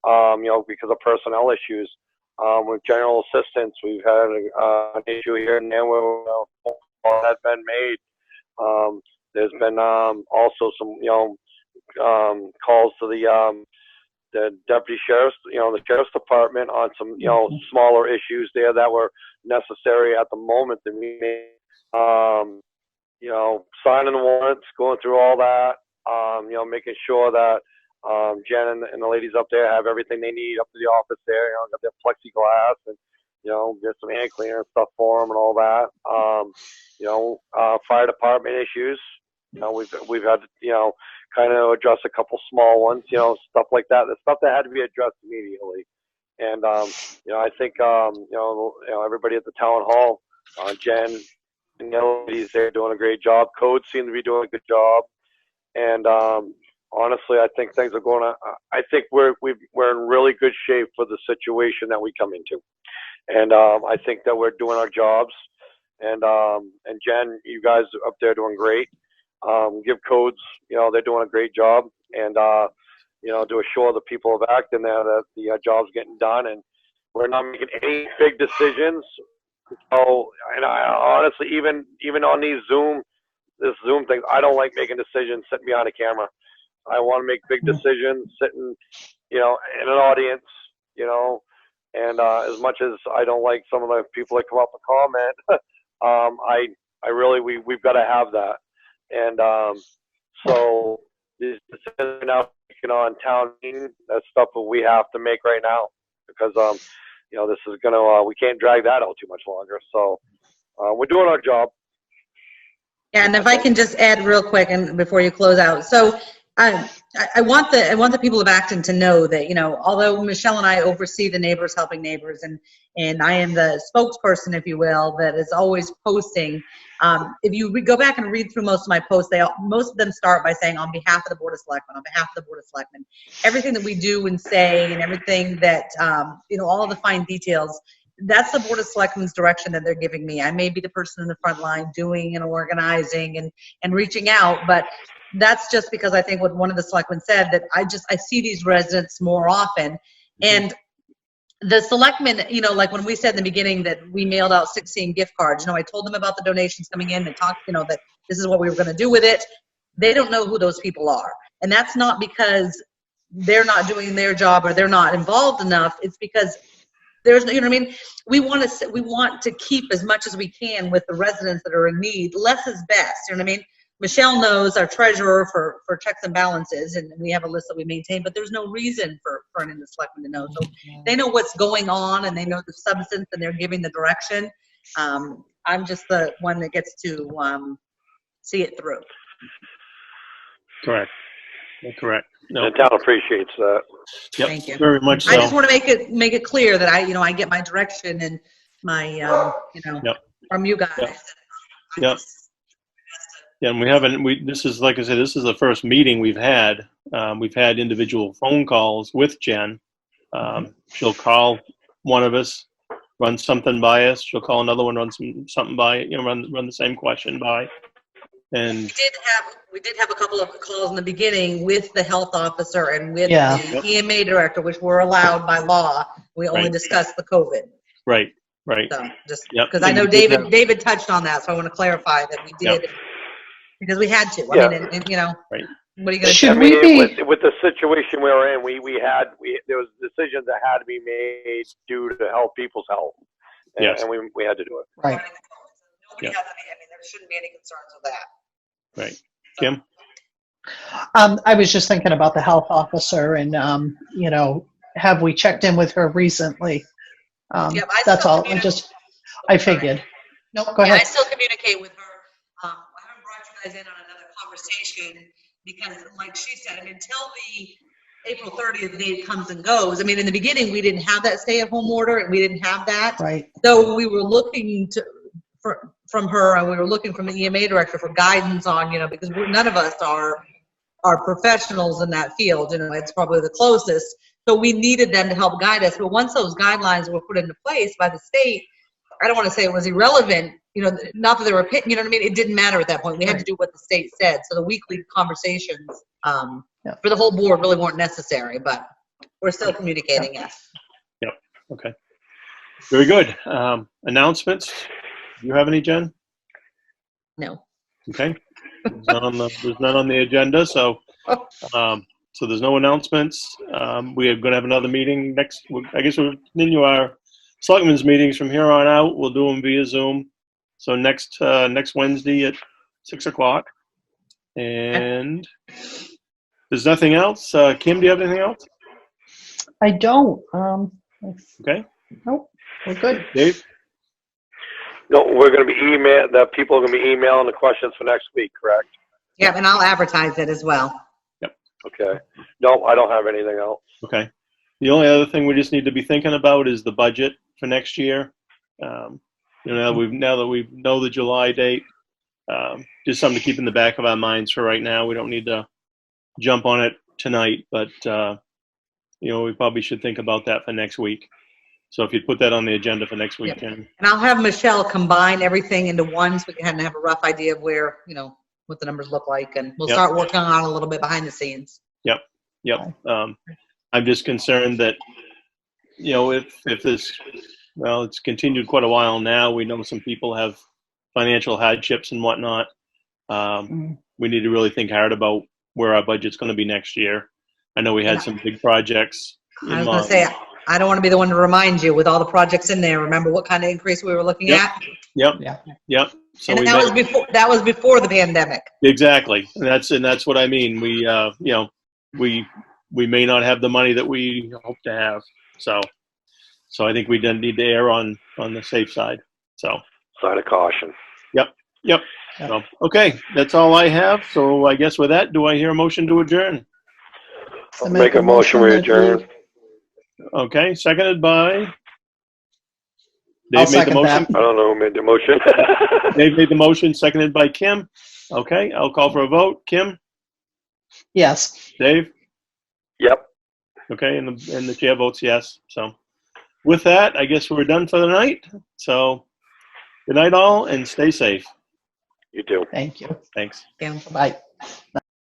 because of personnel issues. With general assistance, we've had an issue here and there where phone had been made. There's been also some, calls to the deputy sheriff's, the sheriff's department on some, smaller issues there that were necessary at the moment to be made. Signing the warrants, going through all that, making sure that Jen and the ladies up there have everything they need up to the office there, got their plexiglass and, get some hand cleaner and stuff for them and all that. Fire department issues, we've had to, kind of address a couple small ones, stuff like that. The stuff that had to be addressed immediately. And, I think, everybody at the town hall, Jen, and the ladies, they're doing a great job. Codes seem to be doing a good job, and honestly, I think things are going on. I think we're in really good shape for the situation that we come into, and I think that we're doing our jobs. And Jen, you guys up there doing great. Give codes, they're doing a great job, and to assure the people of Acton that the job's getting done, and we're not making any big decisions. So, and I honestly, even on this Zoom thing, I don't like making decisions sitting behind a camera. I want to make big decisions sitting, in an audience, and as much as I don't like some of the people that come up and comment, I really, we've got to have that. And so these decisions are now taking on town meeting. That's stuff that we have to make right now, because this is gonna, we can't drag that out too much longer. So, we're doing our job.
Yeah, and if I can just add real quick, and before you close out, so I want the people of Acton to know that, although Michelle and I oversee the Neighbors Helping Neighbors, and I am the spokesperson, if you will, that is always posting. If you go back and read through most of my posts, most of them start by saying, on behalf of the Board of Selectmen, on behalf of the Board of Selectmen. Everything that we do and say, and everything that all of the fine details, that's the Board of Selectmen's direction that they're giving me. I may be the person in the front line doing and organizing and reaching out, but that's just because I think what one of the selectmen said, that I see these residents more often. And the selectmen, like when we said in the beginning that we mailed out 16 gift cards, I told them about the donations coming in and talked, that this is what we were going to do with it. They don't know who those people are. And that's not because they're not doing their job or they're not involved enough. It's because there's, we want to keep as much as we can with the residents that are in need. Less is best. Michelle knows, our treasurer, for checks and balances, and we have a list that we maintain, but there's no reason for any of the selectmen to know. So they know what's going on and they know the substance and they're giving the direction. I'm just the one that gets to see it through.
Correct. Correct. No.
The town appreciates that.
Yep,
Thank you.
very much so.
I just want to make it clear that I get my direction and my
Yep.
from you guys.
Yep. Yeah, and this is, like I said, this is the first meeting we've had. We've had individual phone calls with Jen. She'll call one of us, run something by us. She'll call another one, run something by, run the same question by. And
we did have a couple of calls in the beginning with the health officer and with the EMA director, which were allowed by law. We only discussed the COVID.
Right.
So just because I know David touched on that, so I want to clarify that we did because we had to. I mean, and
right.
What are you going to
Should
do?
we be
with the situation we were in, there was decisions that had to be made due to help people's health, and we had to do it.
right?
Nobody has any. There shouldn't be any concerns with that.
Right. Kim?
I was just thinking about the health officer and, have we checked in with her recently? That's all. I figured. No, go ahead.
I still communicate with her. I haven't brought you guys in on another conversation because, like she said, until the April 30th date comes and goes. In the beginning, we didn't have that stay-at-home order, and we didn't have that.
Right.
So we were looking from her, and we were looking from the EMA director for guidance on, because none of us are professionals in that field. It's probably the closest. So we needed them to help guide us. But once those guidelines were put into place by the state, I don't want to say it was irrelevant, not that they were, it didn't matter at that point. We had to do what the state said. So the weekly conversations for the whole board really weren't necessary, but we're still communicating, yes.
Yep. Okay. Very good. Announcements. Do you have any, Jen?
No.
Okay. There's none on the agenda, so there's no announcements. We are going to have another meeting next. I guess we'll continue our Selectmen's meetings from here on out. We'll do them via Zoom. So next Wednesday at 6:00. And there's nothing else. Kim, do you have anything else?
I don't.
Okay.
Nope. We're good.
Dave?
No, we're going to be the people are going to be emailing the questions for next week, correct?
Yeah, and I'll advertise it as well.
Yep.
Okay. No, I don't have anything else.
Okay. The only other thing we just need to be thinking about is the budget for next year. Now that we know the July date, just something to keep in the back of our minds for right now. We don't need to jump on it tonight, but we probably should think about that for next week. So if you'd put that on the agenda for next week.
Yep. And I'll have Michelle combine everything into one so we can have a rough idea of where, what the numbers look like. And we'll start working on it a little bit behind the scenes.
Yep. I'm just concerned that, if this, it's continued quite a while now. We know some people have financial hardships and whatnot. We need to really think hard about where our budget's going to be next year. I know we had some big projects.
I was going to say, I don't want to be the one to remind you with all the projects in there. Remember what kind of increase we were looking at?
Yep.
So and that was before the pandemic.
Exactly, and that's what I mean. We we may not have the money that we hope to have. So So I think we didn't need to err on the safe side. So,
Side of caution.
yep. So, okay, that's all I have. So I guess with that, do I hear a motion to adjourn?
I'll make a motion we adjourn.
Okay, seconded by?
I'll
Dave made the
second
motion.
that.
I don't know who made the motion.
Dave made the motion, seconded by Kim. Okay, I'll call for a vote. Kim?
Yes.
Dave?
Yep.
Okay, and the chair votes yes. So with that, I guess we're done for the night. So good night all and stay safe.
You too.
Thank you.
Thanks.
Yeah.
Bye.